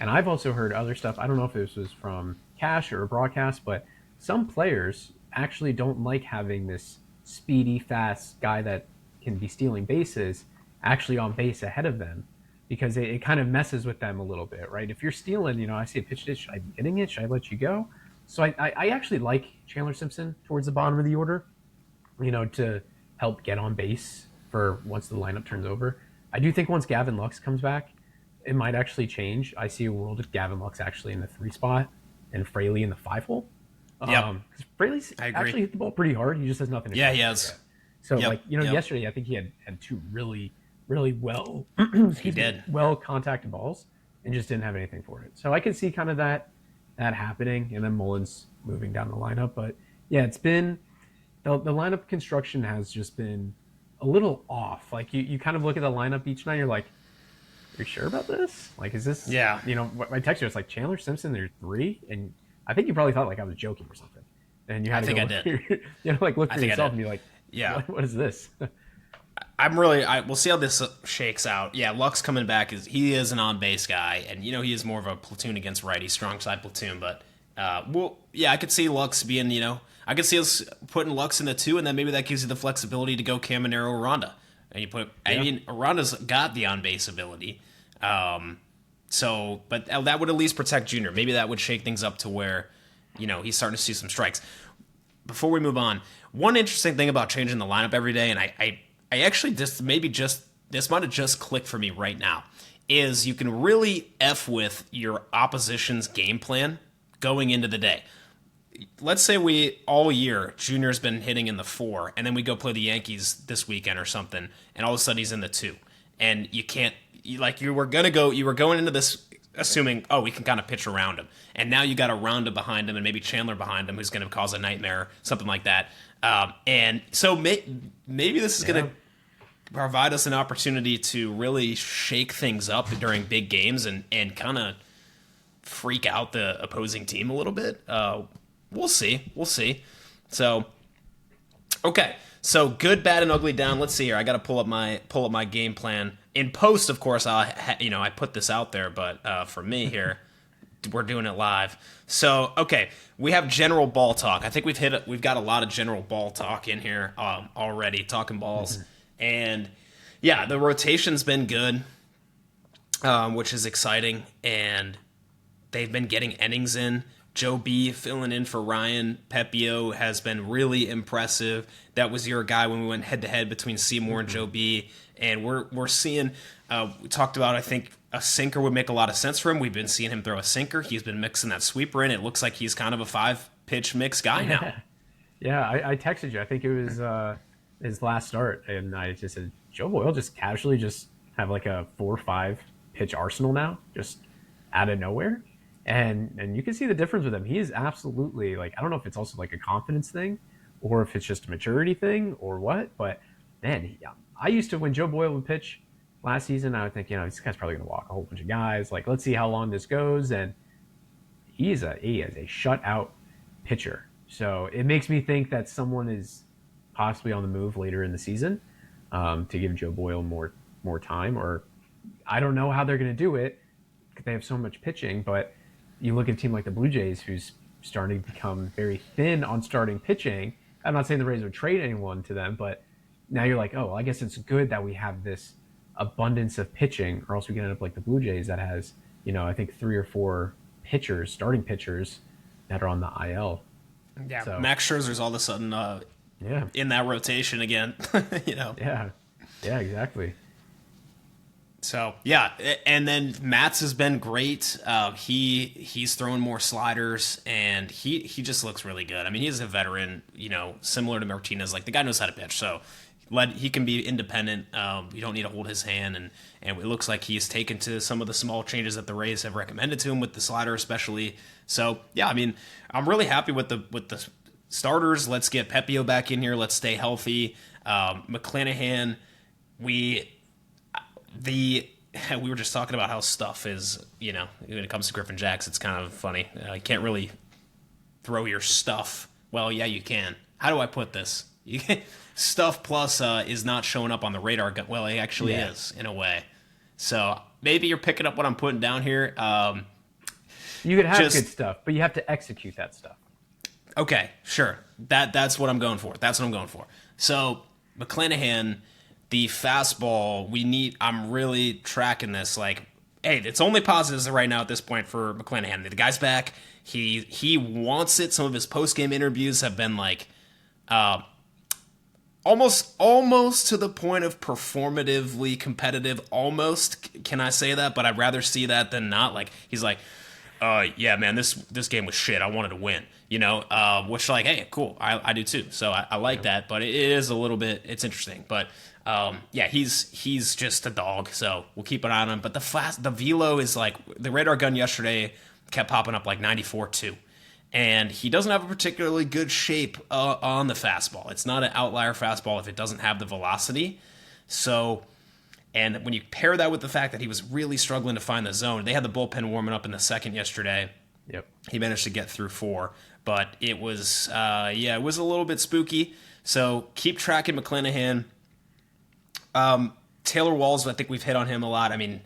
And I've also heard other stuff. I don't know if this was from Cash or a broadcast, but some players actually don't like having this speedy, fast guy that can be stealing bases actually on base ahead of them, because it kind of messes with them a little bit, right? If you're stealing, I see a pitch, should I be hitting it? Should I let you go? So I actually like Chandler Simpson towards the bottom of the order, to help get on base for once the lineup turns over. I do think once Gavin Lux comes back, it might actually change. I see a world with Gavin Lux actually in the 3 spot and Fraley in the 5-hole. Yeah, because Fraley's actually hit the ball pretty hard. He just has nothing to Yeah, he has. So, yesterday I think he had 2 really, really well well contacted balls and just didn't have anything for it. So I can see kind of that happening, and then Mullins moving down the lineup. But yeah, it's been the lineup construction has just been a little off. Like, you kind of look at the lineup each night, you're like, are you sure about this? Like, is this? Yeah. My text you, it's like Chandler Simpson, there's 3, and I think you probably thought like I was joking or something. And you had to look for yourself and be like, yeah, what is this? We'll see how this shakes out. Yeah, Lux coming back he is an on-base guy, and he is more of a platoon against righty, strong side platoon. But I could see Lux being, I could see us putting Lux in the 2, and then maybe that gives you the flexibility to go Caminero Aranda, and you put. Yeah. I mean, Aranda's got the on-base ability, but that would at least protect Junior. Maybe that would shake things up to where, he's starting to see some strikes. Before we move on, one interesting thing about changing the lineup every day, and I actually this might have just clicked for me right now, is you can really F with your opposition's game plan going into the day. Let's say all year, Junior's been hitting in the 4, and then we go play the Yankees this weekend or something, and all of a sudden he's in the 2. And you were going into this assuming, we can kind of pitch around him. And now you got Aranda behind him and maybe Chandler behind him who's going to cause a nightmare, something like that. And so maybe this is going to provide us an opportunity to really shake things up during big games and kind of freak out the opposing team a little bit. We'll see. So, okay. So good, bad, and ugly down. Let's see here. I got to pull up my game plan. In post, of course, I put this out there, but for me here, we're doing it live. So, okay, we have general ball talk. I think we've got a lot of general ball talk in here already, talking balls. Mm-hmm. And yeah, the rotation's been good, which is exciting, and they've been getting innings in. Joe B filling in for Ryan Pepio has been really impressive. That was your guy when we went head-to-head between Seymour and Joe B. And we're seeing, we talked about, I think, a sinker would make a lot of sense for him. We've been seeing him throw a sinker. He's been mixing that sweeper in. It looks like he's kind of a 5-pitch mix guy now. Yeah, I texted you. I think it was his last start, and I just said, Joe Boyle just casually just have like a 4 or 5 pitch arsenal now, just out of nowhere. And you can see the difference with him. He is absolutely like, I don't know if it's also like a confidence thing or if it's just a maturity thing or what, but man, I used to, when Joe Boyle would pitch last season, I would think, this guy's probably going to walk a whole bunch of guys. Like, let's see how long this goes. And he is a shutout pitcher. So it makes me think that someone is possibly on the move later in the season, to give Joe Boyle more time. Or I don't know how they're going to do it because they have so much pitching. But you look at a team like the Blue Jays, who's starting to become very thin on starting pitching. I'm not saying the Rays would trade anyone to them, but now you're like, oh, well, I guess it's good that we have this abundance of pitching, or else we can end up like the Blue Jays that has, I think 3 or 4 pitchers, starting pitchers, that are on the IL. Yeah, So, Max Scherzer's all of a sudden yeah, in that rotation again. yeah, yeah, exactly. So yeah, and then Matz has been great. He's throwing more sliders, and he just looks really good. I mean, he's a veteran, similar to Martinez. Like, the guy knows how to pitch, so he can be independent. You don't need to hold his hand, and it looks like he's taken to some of the small changes that the Rays have recommended to him with the slider, especially. So yeah, I mean, I'm really happy with the starters. Let's get Pepio back in here. Let's stay healthy. McClanahan, we were just talking about how stuff is, when it comes to Griffin Jacks, it's kind of funny. You can't really throw your stuff. Well, yeah, you can. How do I put this? Stuff plus is not showing up on the radar. Well, it actually is, in a way. So maybe you're picking up what I'm putting down here. You could have good stuff, but you have to execute that stuff. Okay, sure. That's what I'm going for. So McClanahan, the fastball, I'm really tracking this. Like, hey, it's only positives right now at this point for McClanahan. The guy's back. He wants it. Some of his post-game interviews have been like almost to the point of performatively competitive. Almost, can I say that? But I'd rather see that than not. Like, he's like, yeah, man, this game was shit. I wanted to win, which, like, hey, cool. I do too. So I like that, but it is a little bit, it's interesting. But yeah, he's just a dog. So we'll keep an eye on him. But the velo is like, the radar gun yesterday kept popping up like 94.2. And he doesn't have a particularly good shape on the fastball. It's not an outlier fastball if it doesn't have the velocity. So, and when you pair that with the fact that he was really struggling to find the zone, they had the bullpen warming up in the second yesterday. Yep. He managed to get through 4, but it was, it was a little bit spooky. So keep tracking McClanahan. Taylor Walls, I think we've hit on him a lot. I mean,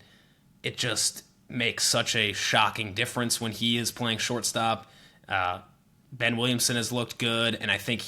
it just makes such a shocking difference when he is playing shortstop. Ben Williamson has looked good, and I think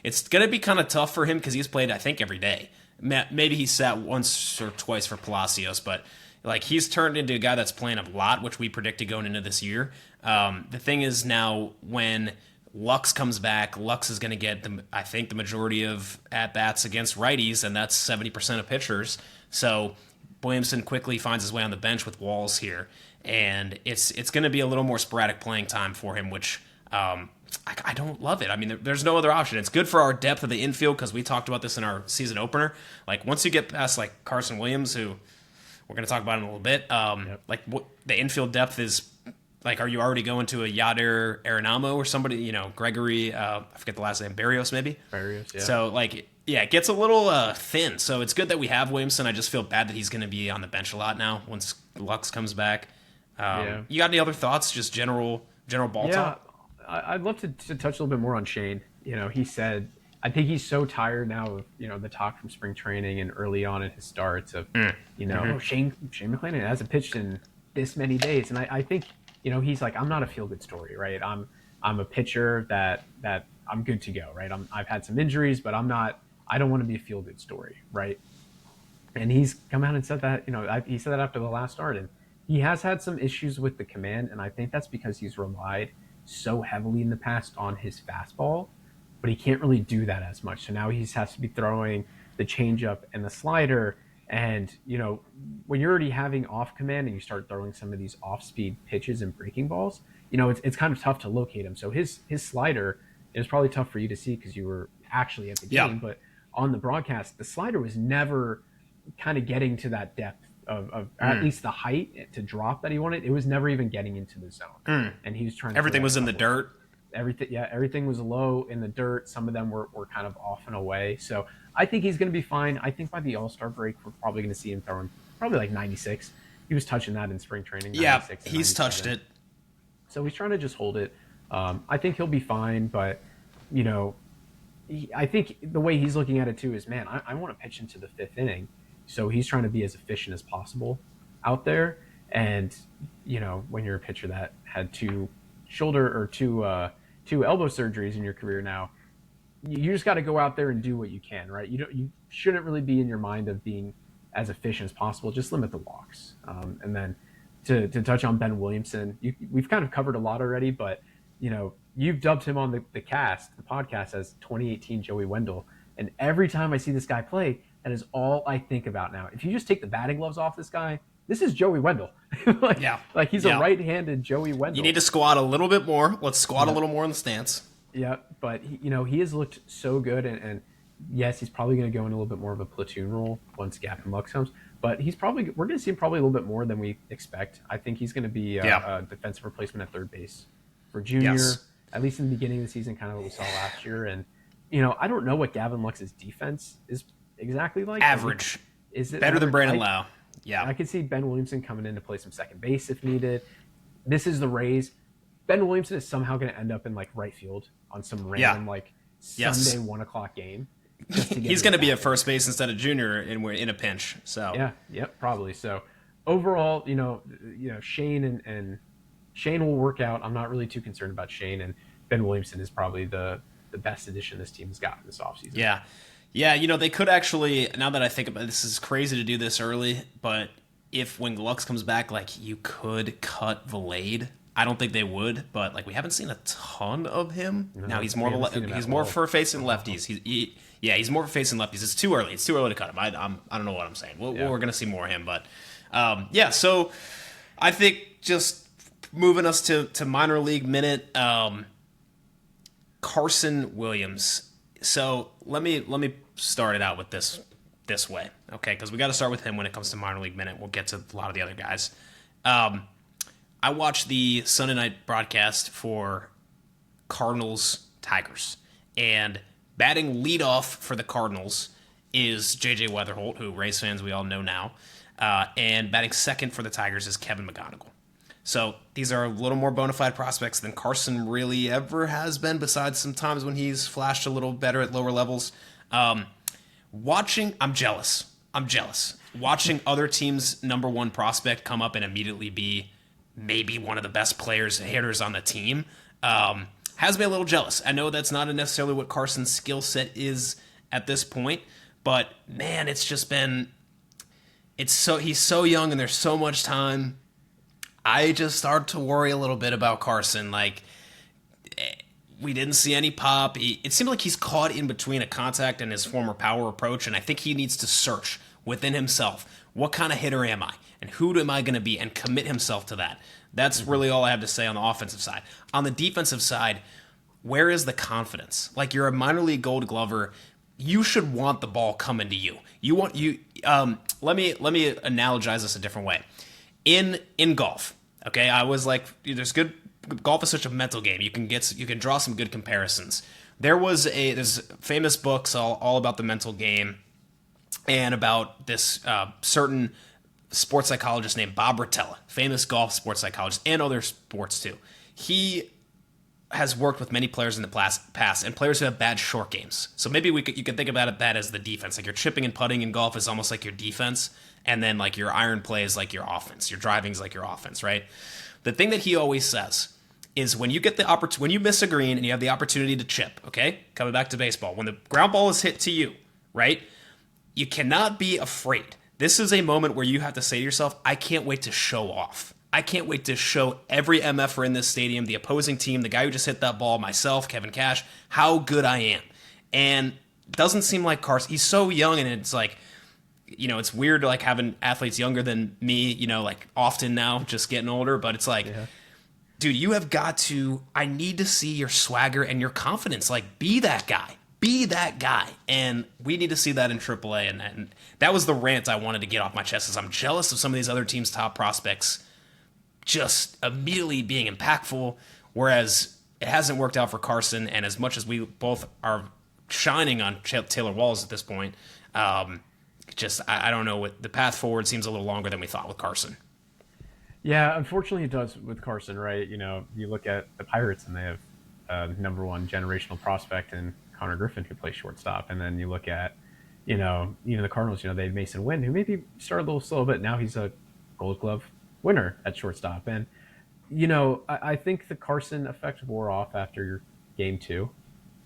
it's going to be kind of tough for him because he's played, I think, every day. Maybe he sat once or twice for Palacios, but like, he's turned into a guy that's playing a lot, which we predicted going into this year. The thing is now, when Lux comes back, Lux is going to get, I think, the majority of at-bats against righties, and that's 70% of pitchers. So Williamson quickly finds his way on the bench with Walls here, and it's going to be a little more sporadic playing time for him, which I don't love it. I mean, there's no other option. It's good for our depth of the infield because we talked about this in our season opener. Like, once you get past like Carson Williams, who we're going to talk about in a little bit, like, what the infield depth is. Like, are you already going to a Yadier Arenamo or somebody, Gregory, I forget the last name, Barrios maybe? Barrios, yeah. So, like, yeah, it gets a little thin. So it's good that we have Williamson. I just feel bad that he's going to be on the bench a lot now once Lux comes back. You got any other thoughts, just general ball talk? I'd love to touch a little bit more on Shane. He said, I think he's so tired now of, the talk from spring training and early on in his starts of, oh, Shane McClanahan hasn't pitched in this many days. And I think, he's like, I'm not a feel-good story, right? I'm a pitcher that I'm good to go, right? I've had some injuries, but I don't want to be a feel-good story, right? And he's come out and said that, he said that after the last start, and he has had some issues with the command, and I think that's because he's relied so heavily in the past on his fastball, but he can't really do that as much. So now he has to be throwing the changeup and the slider. And, when you're already having off command and you start throwing some of these off speed pitches and breaking balls, it's kind of tough to locate him. So his slider is probably tough for you to see because you were actually at the game. But on the broadcast, the slider was never kind of getting to that depth of at least the height to drop that he wanted. It was never even getting into the zone, and he was trying. Everything was in the dirt. Everything was low in the dirt. Some of them were kind of off and away. So I think he's going to be fine. I think by the All-Star break, we're probably going to see him throwing probably like 96. He was touching that in spring training. Yeah, he's touched it. So he's trying to just hold it. I think he'll be fine, but you know, I think the way he's looking at it too is, man, I want to pitch into the 5th inning. So he's trying to be as efficient as possible out there. And you know, when you're a pitcher that had two elbow surgeries in your career now, you just got to go out there and do what you can, right? You shouldn't really be in your mind of being as efficient as possible. Just limit the walks. And then to touch on Ben Williamson, we've kind of covered a lot already, but you know, you've dubbed him on the podcast as 2018 Joey Wendell. And every time I see this guy play, that is all I think about now. If you just take the batting gloves off this guy, this is Joey Wendell. Like he's a right-handed Joey Wendell. You need to squat a little bit more. Let's squat a little more in the stance. Yeah, but he has looked so good, and yes, he's probably going to go in a little bit more of a platoon role once Gavin Lux comes. But we're going to see him probably a little bit more than we expect. I think he's going to be a defensive replacement at third base for Junior, at least in the beginning of the season, kind of what we saw last year. And you know, I don't know what Gavin Lux's defense is exactly like. Average. Is it better than Brandon Lau? Yeah, I could see Ben Williamson coming in to play some second base if needed. This is the Rays. Ben Williamson is somehow going to end up in like right field on some random Sunday 1:00 game. He's going to be at first base instead of Junior in a pinch. So probably. So overall, you know, Shane and Shane will work out. I'm not really too concerned about Shane, and Ben Williamson is probably the best addition this team has gotten this offseason. Yeah, you know, they could actually, now that I think about it, this is crazy to do this early, but when Lux comes back, like, you could cut Valade. I don't think they would, but like, we haven't seen a ton of him. No, now he's more for facing lefties. He's more for facing lefties. It's too early. It's too early to cut him. I don't know what I'm saying. We're going to see more of him, but so I think just moving us to minor league minute, Carson Williams. So let me start it out with this way, okay? Because we got to start with him when it comes to minor league minute. We'll get to a lot of the other guys. I watched the Sunday night broadcast for Cardinals Tigers, and batting leadoff for the Cardinals is J.J. Weatherholt, who Rays fans we all know now, and batting second for the Tigers is Kevin McGonigal. So these are a little more bona fide prospects than Carson really ever has been, besides some times when he's flashed a little better at lower levels. I'm jealous. Watching other teams' number one prospect come up and immediately be maybe one of the best hitters on the team has me a little jealous. I know that's not necessarily what Carson's skill set is at this point, but man, it's just been he's so young and there's so much time. I just start to worry a little bit about Carson. Like, we didn't see any pop. It seemed like he's caught in between a contact and his former power approach, and I think he needs to search within himself. What kind of hitter am I? And who am I going to be? And commit himself to that. That's really all I have to say on the offensive side. On the defensive side, where is the confidence? Like, you're a minor league Gold Glover. You should want the ball coming to you. Let me analogize this a different way. In golf, okay, I was like, golf is such a mental game. You can draw some good comparisons. There's famous books all about the mental game and about this certain sports psychologist named Bob Rotella, famous golf sports psychologist and other sports too. He has worked with many players in the past and players who have bad short games. So maybe you could think about that as the defense. Like, your chipping and putting in golf is almost like your defense. And then, like, your iron play is like your offense. Your driving is like your offense, right? The thing that he always says is when you get when you miss a green and you have the opportunity to chip, okay? Coming back to baseball, when the ground ball is hit to you, right? You cannot be afraid. This is a moment where you have to say to yourself, I can't wait to show off. I can't wait to show every MFer in this stadium, the opposing team, the guy who just hit that ball, myself, Kevin Cash, how good I am. And it doesn't seem like Carson. He's so young, and it's like, you know, it's weird like having athletes younger than me, you know, like often now, just getting older. But it's like, dude, you have got to, I need to see your swagger and your confidence. Like, be that guy. be that guy. And we need to see that in AAA. And that was the rant I wanted to get off my chest, is I'm jealous of some of these other teams' top prospects just immediately being impactful, whereas it hasn't worked out for Carson. And as much as we both are shining on Taylor Walls at this point, I don't know, what the path forward seems a little longer than we thought with Carson. Yeah, unfortunately it does with Carson, right? You know, you look at the Pirates and they have number one generational prospect in Connor Griffin, who plays shortstop. And then you look at, you know, even the Cardinals, you know, they have Mason Wynn, who maybe started a little slow, but now he's a Gold Glove winner at shortstop. And, you know, I think the Carson effect wore off after game 2.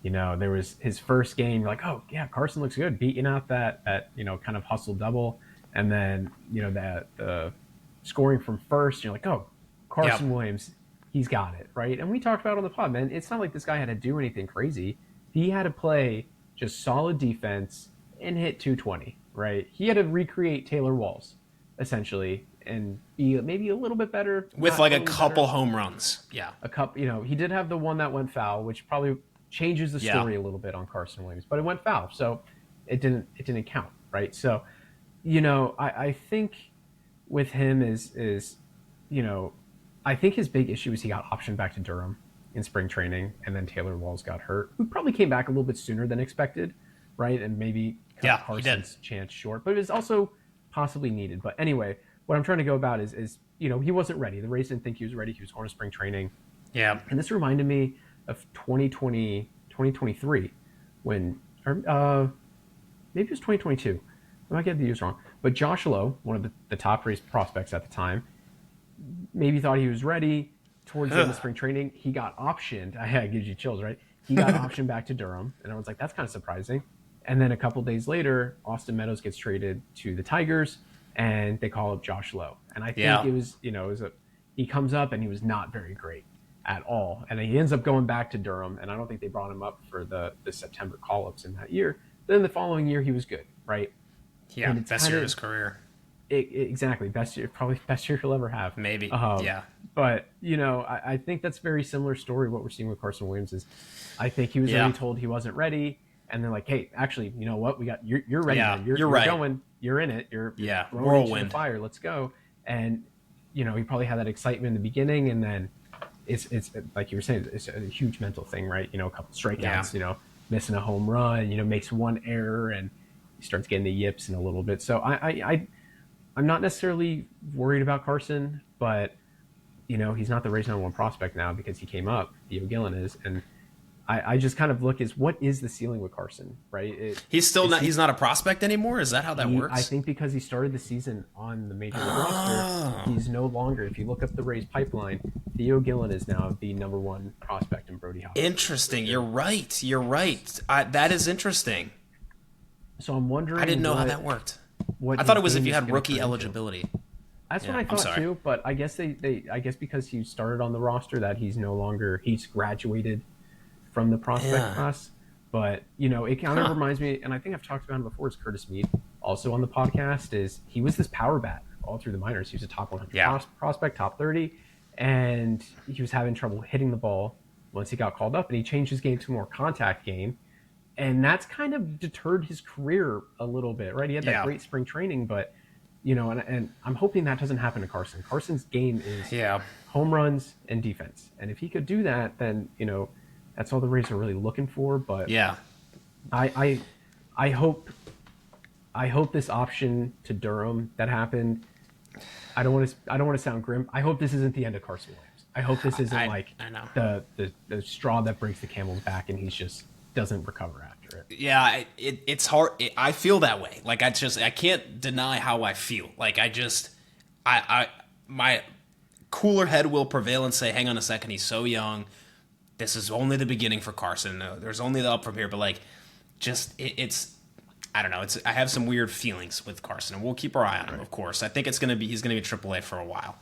You know, there was his first game, you're like, oh, yeah, Carson looks good, beating out that you know, kind of hustle double. And then, you know, the scoring from first, you're like, oh, Carson Williams, he's got it, right? And we talked about it on the pod, man. It's not like this guy had to do anything crazy. He had to play just solid defense and hit 220, right? He had to recreate Taylor Walls, essentially, and be maybe a little bit better. With like a couple home runs. Yeah. You know, he did have the one that went foul, which probably changes the story a little bit on Carson Williams, but it went foul, so it didn't count, right? So, you know, I think with him is, you know, I think his big issue is he got optioned back to Durham in spring training, and then Taylor Walls got hurt, who probably came back a little bit sooner than expected, right? And maybe cut Carson's chance short, but it was also possibly needed. But anyway, what I'm trying to go about is, you know, he wasn't ready. The Rays didn't think he was ready. He was going to spring training. Yeah. And this reminded me of 2023 when, or maybe it was 2022. I might get the years wrong. But Josh Lowe, one of the top Rays prospects at the time, maybe thought he was ready. Towards the end of spring training, he got optioned. It gives you chills, right? He got optioned back to Durham, and I was like, that's kind of surprising. And then a couple days later, Austin Meadows gets traded to the Tigers, and they call up Josh Lowe. And I think it was, you know, he comes up and he was not very great at all. And he ends up going back to Durham, and I don't think they brought him up for the September call-ups in that year. Then the following year, he was good, right? Yeah, best year of his career. Exactly, probably best year he'll ever have. Maybe, yeah. But, you know, I think that's a very similar story. What we're seeing with Carson Williams is, I think he was already told he wasn't ready, and they're like, hey, actually, you know what? You're ready. Yeah, man. You're right. Going. You're in it. You're whirlwind fire. Let's go. And, you know, he probably had that excitement in the beginning, and then it's like you were saying, it's a huge mental thing, right? You know, a couple strikeouts, you know, missing a home run, you know, makes one error, and he starts getting the yips in a little bit. So I'm not necessarily worried about Carson, but, you know, he's not the Rays' #1 prospect now because he came up. Theo Gillen is, and I just kind of look as what is the ceiling with Carson, right? He's not a prospect anymore. Is that how that works? I think because he started the season on the major league roster, he's no longer. If you look up the Rays pipeline, Theo Gillen is now the #1 prospect in Brody House. Interesting. You're right. That is interesting. So I'm wondering. I didn't know how that worked. I thought it was if you had rookie eligibility. That's what I thought too, but I guess I guess because he started on the roster that he's graduated from the prospect class. But, you know, it kind of reminds me, and I think I've talked about him before, it's Curtis Mead, also on the podcast, is he was this power bat all through the minors. He was a top 100 prospect, top 30, and he was having trouble hitting the ball once he got called up, and he changed his game to a more contact game. And that's kind of deterred his career a little bit, right? He had that great spring training, but, you know, and I'm hoping that doesn't happen to Carson. Carson's game is home runs and defense. And if he could do that, then, you know, that's all the Rays are really looking for. But I hope this option to Durham that happened. I don't want to sound grim. I hope this isn't the end of Carson Williams. I hope this isn't the straw that breaks the camel's back and he's just doesn't recover after it. Yeah, it's hard. I feel that way. Like I can't deny how I feel. Like my cooler head will prevail and say, hang on a second, he's so young. This is only the beginning for Carson. There's only the up from here. But like, it's I don't know. I have some weird feelings with Carson, and we'll keep our eye on him, of course. I think he's gonna be AAA for a while.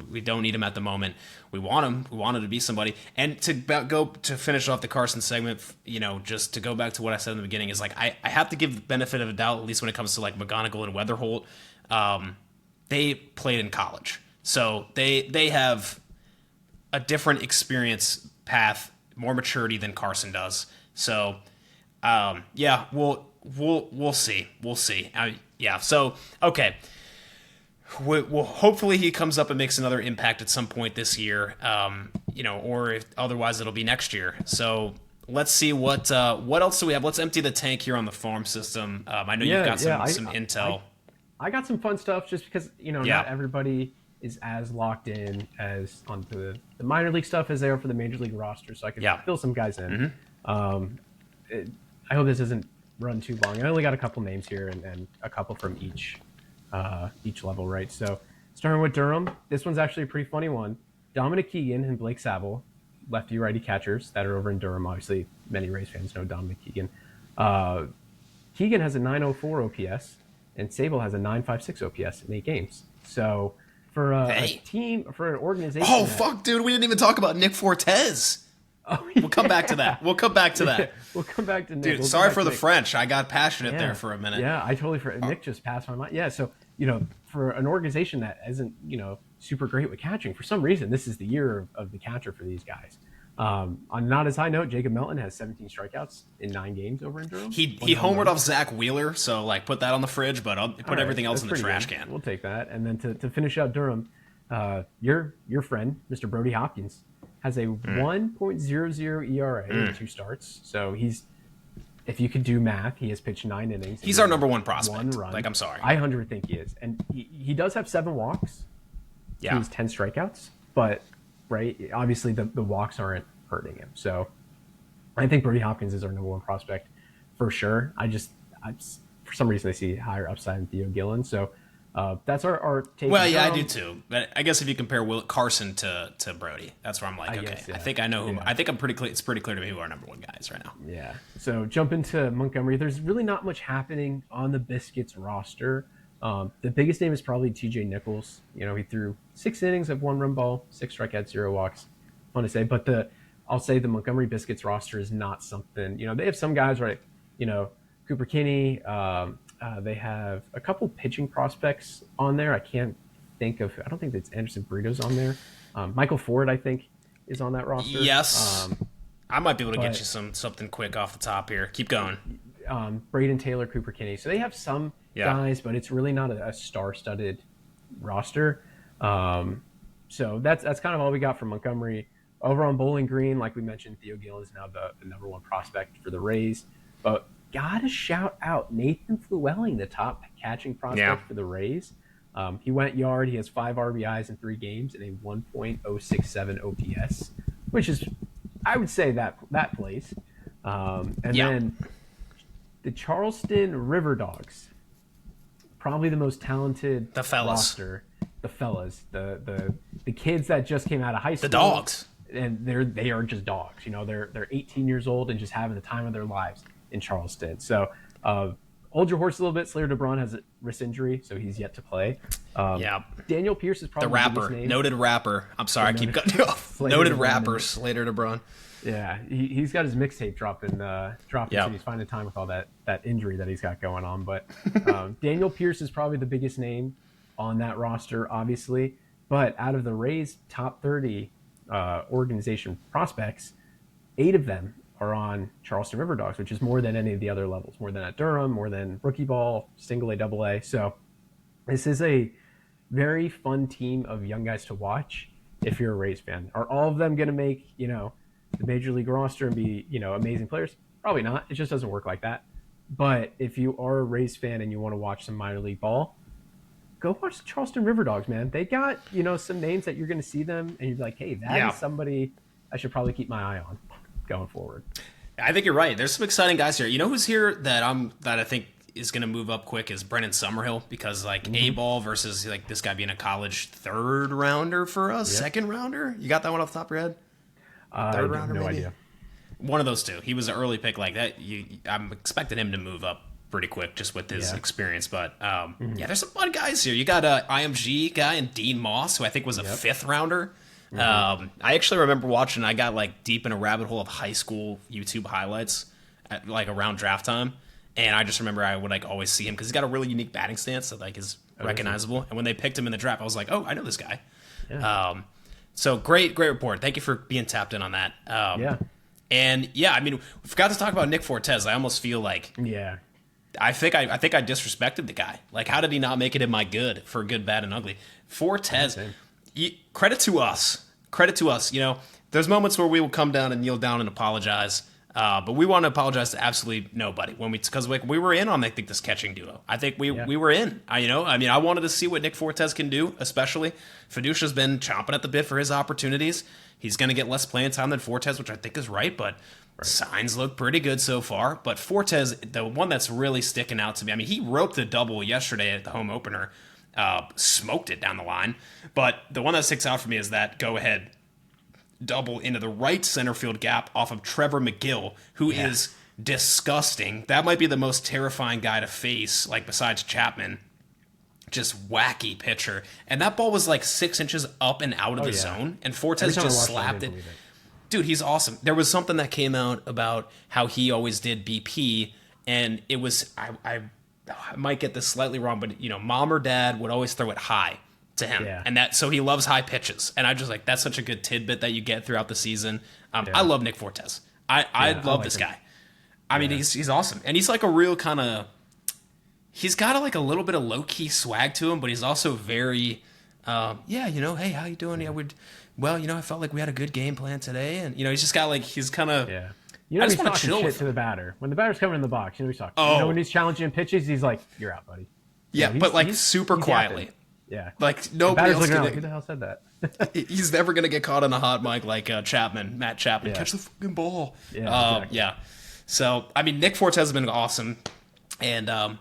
We don't need him at the moment. We want him. We want him to be somebody. And to finish off the Carson segment, you know, just to go back to what I said in the beginning is like I have to give the benefit of a doubt, at least when it comes to like McGonigal and Weatherholt. They played in college, so they have a different experience path, more maturity than Carson does. So, yeah, we'll see. We'll see. Yeah. So, okay. Well, hopefully he comes up and makes another impact at some point this year. Or if otherwise it'll be next year. So let's see what else do we have. Let's empty the tank here on the farm system. I know you've got some intel. I got some fun stuff just because not everybody is as locked in as on the minor league stuff as they are for the major league roster. So I can fill some guys in. Mm-hmm. I hope this doesn't run too long. I only got a couple names here and a couple from each level, right? So starting with Durham, this one's actually a pretty funny one. Dominic Keegan and Blake Saville, lefty righty catchers that are over in Durham. Obviously, many Rays fans know Dominic Keegan. Keegan has a 904 OPS, and Saville has a 956 OPS in 8 games. So for a team, for an organization. Oh, fuck, dude. We didn't even talk about Nick Fortes. Oh, yeah. We'll come back to that. We'll come back to that. We'll come back to Nick. Dude, sorry for the French. I got passionate there for a minute. Yeah, I totally forgot. Nick just passed my mind. Yeah, so, for an organization that isn't, super great with catching, for some reason, this is the year of the catcher for these guys. On not as high note, Jacob Melton has 17 strikeouts in 9 games over in Durham. He homered off Zack Wheeler, so put that on the fridge, but I'll put everything else in the trash can. We'll take that. And then to finish out Durham, your friend, Mr. Brody Hopkins, has a 1.00 ERA in 2 starts. So if you could do math, he has pitched 9 innings. He's our number 1 prospect. 1 run. I'm sorry. I 100% think he is. And he does have 7 walks. Yeah. He's 10 strikeouts. But, right, obviously the walks aren't hurting him. So I think Brody Hopkins is our number 1 prospect for sure. I for some reason I see higher upside in Theo Gillen. So that's our take. Well, yeah, I do too. But I guess if you compare Carson to Brody, that's where I'm like, okay, I think I know who. I think I'm pretty clear. It's pretty clear to me who our number 1 guy is right now. Yeah. So jump into Montgomery. There's really not much happening on the Biscuits roster. The biggest name is probably TJ Nichols. He threw 6 innings of 1 run ball, 6 strikeouts, 0 walks. Fun to say, but I'll say the Montgomery Biscuits roster is not something. They have some guys, right? Cooper Kinney. They have a couple pitching prospects on there. I don't think it's Anderson Burritos on there. Michael Ford, I think, is on that roster. Yes. I might be able to get you something quick off the top here. Keep going. Braden Taylor, Cooper Kinney. So they have some guys, but it's really not a star-studded roster. So that's kind of all we got from Montgomery. Over on Bowling Green, like we mentioned, Theo Gillen is now the number 1 prospect for the Rays. But gotta shout out Nathan Flewelling, the top catching prospect for the Rays. He went yard. He has 5 RBIs in 3 games and a 1.067 OPS, which is, I would say, that place. Then the Charleston River Dogs, probably the most talented roster. The fellas, the kids that just came out of high school. The dogs. And they are just dogs. They're 18 years old and just having the time of their lives in Charleston. So hold your horse a little bit. Slater DeBron has a wrist injury, so he's yet to play. Daniel Pierce is probably the rapper, noted rapper. I'm sorry, I keep cutting you off. Noted rapper, Slater DeBron. Yeah, he's got his mixtape dropping. So he's finding time with all that injury that he's got going on. But Daniel Pierce is probably the biggest name on that roster, obviously. But out of the Rays' top 30 organization prospects, 8 of them are on Charleston River Dogs, which is more than any of the other levels, more than at Durham, more than rookie ball, single A, double A. So this is a very fun team of young guys to watch if you're a Rays fan. Are all of them going to make, the major league roster and be, amazing players? Probably not. It just doesn't work like that. But if you are a Rays fan and you want to watch some minor league ball, go watch the Charleston River Dogs, man. They got, some names that you're going to see them and you're like, hey, that is somebody I should probably keep my eye on going forward. I think you're right. There's some exciting guys here. You know who's here that I think is going to move up quick is Brennan Summerhill, because A-ball versus this guy being a college 3rd rounder for us, 2nd rounder. You got that one off the top of your head? 3rd rounder, no maybe? idea. One of those two. He was an early pick like that. I'm expecting him to move up pretty quick just with his experience. But there's some fun guys here. You got a IMG guy and Dean Moss, who I think was a 5th rounder. I actually remember watching. I got deep in a rabbit hole of high school YouTube highlights at around draft time, and I just remember I would always see him because he's got a really unique batting stance that is recognizable. And when they picked him in the draft, I was like, oh, I know this guy. Yeah. So great report. Thank you for being tapped in on that. And yeah, I mean, we forgot to talk about Nick Fortes. I almost feel like Yeah. I think I disrespected the guy. Like, how did he not make it in my good for good, bad, and ugly? Fortes, credit to us. Credit to us. You know, there's moments where we will come down and kneel down and apologize. But we want to apologize to absolutely nobody because we were in on, I think, this catching duo. I think we were in. I wanted to see what Nick Fortes can do, especially Fiducia's been chomping at the bit for his opportunities. He's going to get less playing time than Fortes, which I think is right, but signs look pretty good so far. But Fortes, the one that's really sticking out to me, I mean, he roped a double yesterday at the home opener, smoked it down the line. But the one that sticks out for me is that go-ahead double into the right center field gap off of Trevor McGill, who is disgusting. That might be the most terrifying guy to face, like besides Chapman. Just wacky pitcher. And that ball was like 6 inches up and out of the zone, and Fortes just slapped it. Dude, he's awesome. There was something that came out about how he always did BP, and it was, I might get this slightly wrong, but you know, mom or dad would always throw it high to him, and that so he loves high pitches. And I just like, that's such a good tidbit that you get throughout the season. I love Nick Fortes. I love this guy. I mean, he's awesome, and he's like a real kind of. He's got like a little bit of low key swag to him, but he's also very, you know, hey, how you doing? Yeah, I felt like we had a good game plan today, and you know, he's just got like he's kind of. Yeah. You know, I just he's want to talking chill shit to the batter. When the batter's coming in the box, you know he's talking. Oh. You know, when he's challenging pitches, he's like, "You're out, buddy." Yeah, you know, but like super quietly. Yapping. Yeah. Like nobody else. Like, who the hell said that? He's never gonna get caught on a hot mic like Matt Chapman. Yeah. Catch the fucking ball. Yeah. Exactly. Yeah. So I mean, Nick Fortes has been awesome, and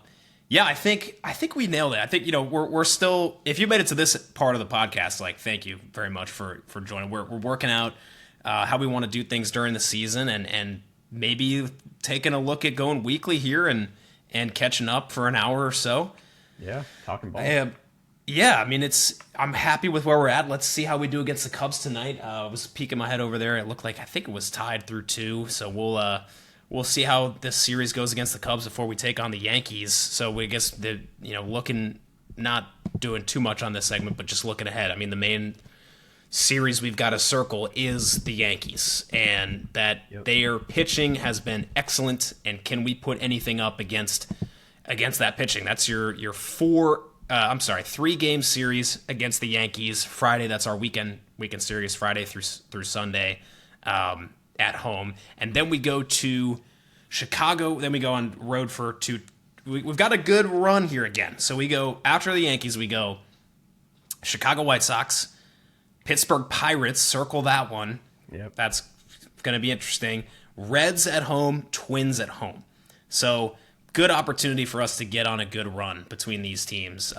yeah, I think we nailed it. I think, you know, we're still, if you made it to this part of the podcast, like, thank you very much for joining. We're working out how we want to do things during the season, and maybe taking a look at going weekly here and catching up for an hour or so. Yeah, talking ball. Yeah, I mean, I'm happy with where we're at. Let's see how we do against the Cubs tonight. I was peeking my head over there. It looked like, I think it was tied through 2, so we'll see how this series goes against the Cubs before we take on the Yankees. So we guess looking, not doing too much on this segment, but just looking ahead. I mean, the main series we've got to circle is the Yankees, and that their pitching has been excellent. And can we put anything up against that pitching? That's your 3-game series against the Yankees. Friday, that's our weekend series, Friday through Sunday. At home, and then we go to Chicago. Then we go on road for 2. We've got a good run here again. So we go after the Yankees. We go Chicago White Sox, Pittsburgh Pirates. Circle that one. Yep. That's going to be interesting. Reds at home, Twins at home. So good opportunity for us to get on a good run between these teams.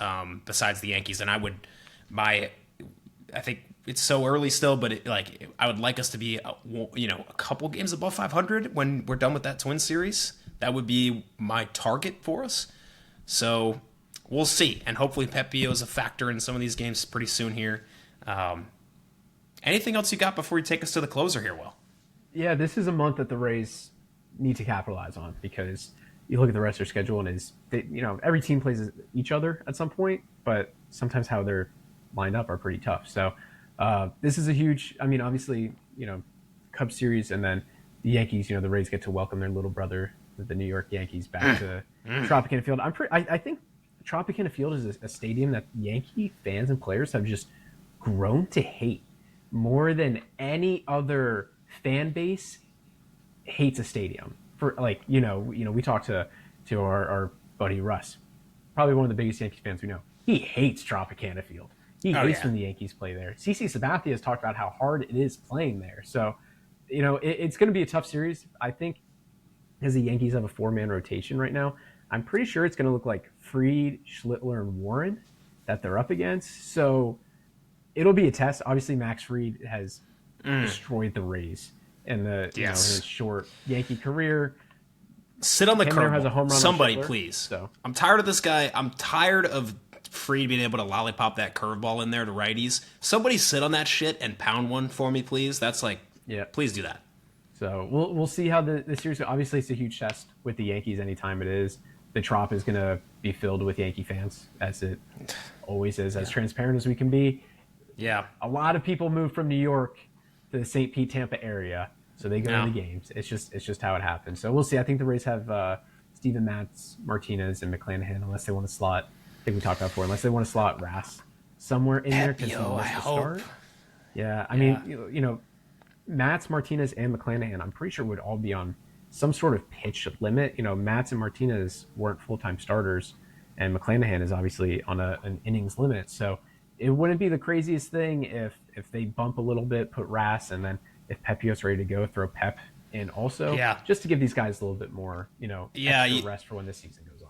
Besides the Yankees, and I think. It's so early still, but I would like us to be, a couple games above 500 when we're done with that Twins series. That would be my target for us. So we'll see, and hopefully Pepio is a factor in some of these games pretty soon here. Anything else you got before you take us to the closer here, Will? Yeah, this is a month that the Rays need to capitalize on, because you look at the rest of their schedule and every team plays each other at some point, but sometimes how they're lined up are pretty tough. So. This is a huge, I mean, obviously, Cubs series, and then the Yankees, the Rays get to welcome their little brother, the New York Yankees, back to Tropicana Field. I think Tropicana Field is a stadium that Yankee fans and players have just grown to hate more than any other fan base hates a stadium. For we talked to our buddy Russ, probably one of the biggest Yankees fans we know. He hates Tropicana Field. He hates when the Yankees play there. CC Sabathia has talked about how hard it is playing there. So, it's going to be a tough series. I think as the Yankees have a 4-man rotation right now, I'm pretty sure it's going to look like Fried, Schlittler, and Warren that they're up against. So it'll be a test. Obviously, Max Fried has destroyed the Rays in his short Yankee career. Sit on the curb. Has a home run. Somebody, Schlittler, please. So. I'm tired of this guy. I'm tired of Fried being able to lollipop that curveball in there to righties. Somebody sit on that shit and pound one for me, please. That's please do that. So we'll see how the series goes. Obviously, it's a huge test with the Yankees anytime it is. The Trop is going to be filled with Yankee fans, as it always is, as transparent as we can be. Yeah. A lot of people moved from New York to the St. Pete, Tampa area so they go No. in the games. It's just how it happens. So we'll see. I think the Rays have Steven Matz, Martinez, and McClanahan, unless they want to slot. I think we talked about before. Unless they want to slot Rass somewhere in there because he Pepio, I missed the hope. start. Yeah, I mean, Matz, Martinez, and McClanahan, I'm pretty sure would all be on some sort of pitch limit. Matz and Martinez weren't full-time starters, and McClanahan is obviously on an innings limit. So it wouldn't be the craziest thing if they bump a little bit, put Rass, and then if Pepio's ready to go, throw Pep in also, just to give these guys a little bit more, extra rest for when this season goes on.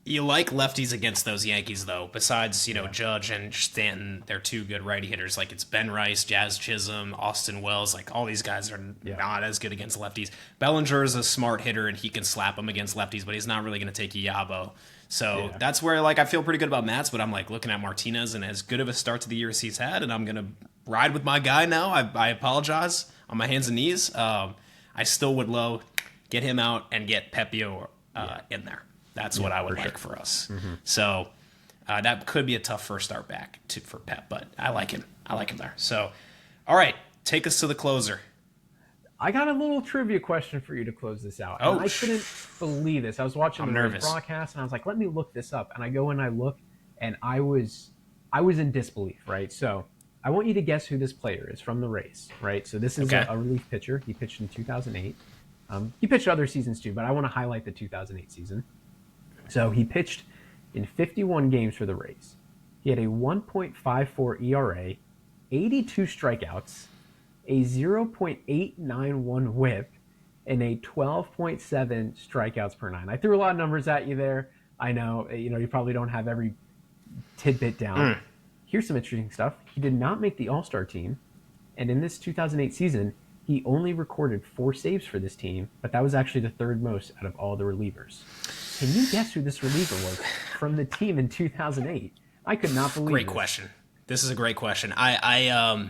You like lefties against those Yankees, though. Besides, Judge and Stanton, they're two good righty hitters. Like, it's Ben Rice, Jazz Chisholm, Austin Wells. Like, all these guys are not as good against lefties. Bellinger is a smart hitter, and he can slap them against lefties, but he's not really going to take a Yabo. So that's where, I feel pretty good about Mats, but I'm, looking at Martinez, and as good of a start to the year as he's had, and I'm going to ride with my guy now. I apologize on my hands and knees. I still would get him out and get Pepio in there. That's what I would like for us. Mm-hmm. So that could be a tough first start back for Pep, but I like him. I like him there. So, all right, take us to the closer. I got a little trivia question for you to close this out. Oh, and I couldn't believe this. I was watching the nervous broadcast, and I was like, let me look this up. And I go and I look, and I was in disbelief, right? So I want you to guess who this player is from the Rays, right? So this is a relief pitcher. He pitched in 2008. He pitched other seasons too, but I want to highlight the 2008 season. So he pitched in 51 games for the Rays. He had a 1.54 ERA, 82 strikeouts, a 0.891 WHIP, and a 12.7 strikeouts per nine. I threw a lot of numbers at you there. I know, you probably don't have every tidbit down. Here's some interesting stuff. He did not make the All-Star team, and in this 2008 season, he only recorded 4 saves for this team, but that was actually the third most out of all the relievers. Can you guess who this reliever was from the team in 2008? I could not believe it. Great question. This is a great question. I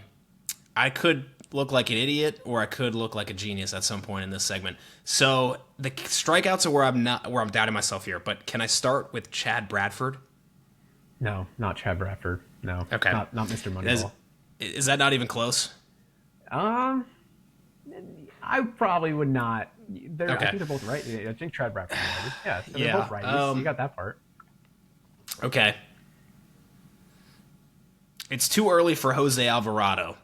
could look like an idiot, or I could look like a genius at some point in this segment. So the strikeouts are where I'm doubting myself here. But can I start with Chad Bradford? No, not Chad Bradford. No. Okay. Not Mr. Moneyball. Is that not even close? I probably would not. I think they're both right. I think Chad Bradford. Yeah, they're both right. You got that part. Okay. It's too early for Jose Alvarado.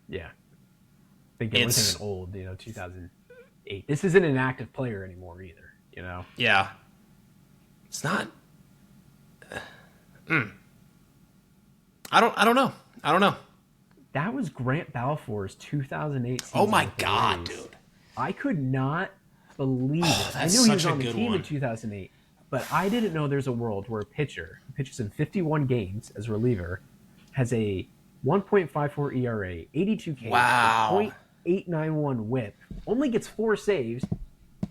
Yeah. I think they was an old, 2008. This isn't an active player anymore either, Yeah. It's not. I don't know. That was Grant Balfour's 2008 season. Oh my God, dude. I could not believe it. I knew he was on the team in 2008, but I didn't know there's a world where a pitcher who pitches in 51 games as a reliever has a 1.54 ERA, 82 Ks, 0.891 WHIP, only gets 4 saves,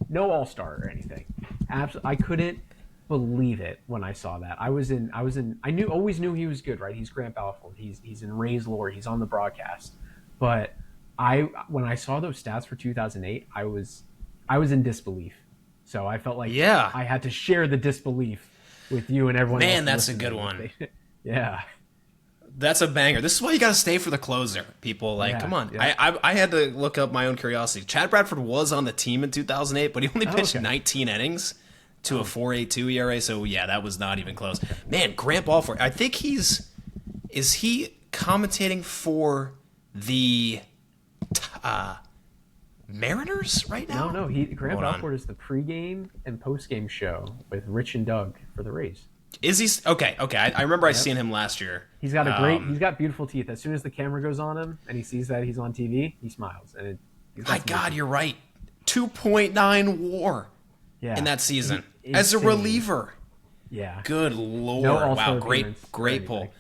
no All-Star or anything. I couldn't believe it when I saw that. I always knew he was good, right? He's Grant Balfour. He's in Rays lore. He's on the broadcast. But when I saw those stats for 2008, I was in disbelief. So I felt like I had to share the disbelief with you and everyone else. Man, that's a good one. Yeah. That's a banger. This is why you got to stay for the closer, people. Come on. Yeah. I had to look up my own curiosity. Chad Bradford was on the team in 2008, but he only pitched 19 innings to a 4.82 ERA. So, yeah, that was not even close. Man, Grant Balfour. I think is he commentating for the Mariners right now? No. Grant Balfour is the pregame and postgame show with Rich and Doug for the Rays. Is he okay? I remember I seen him last year. He's got he's got beautiful teeth. As soon as the camera goes on him and he sees that he's on TV, he smiles. And my God, you're right. 2.9 WAR in that season as a reliever. Yeah. Good Lord! No wow, great pull.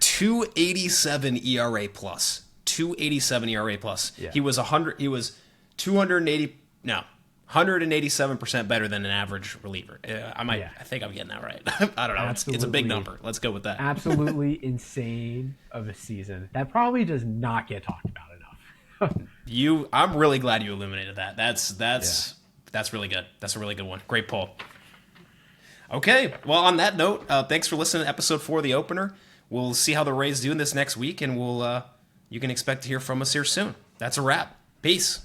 2.87 ERA plus. 2.87 ERA plus. Yeah. He was 100. He was 280. No. 187% better than an average reliever. I think I'm getting that right. I don't know. It's a big number. Let's go with that. Absolutely insane of a season. That probably does not get talked about enough. I'm really glad you illuminated that. That's really good. That's a really good one. Great poll. Okay. Well, on that note, thanks for listening to episode 4 of the opener. We'll see how the Rays do in this next week, and you can expect to hear from us here soon. That's a wrap. Peace.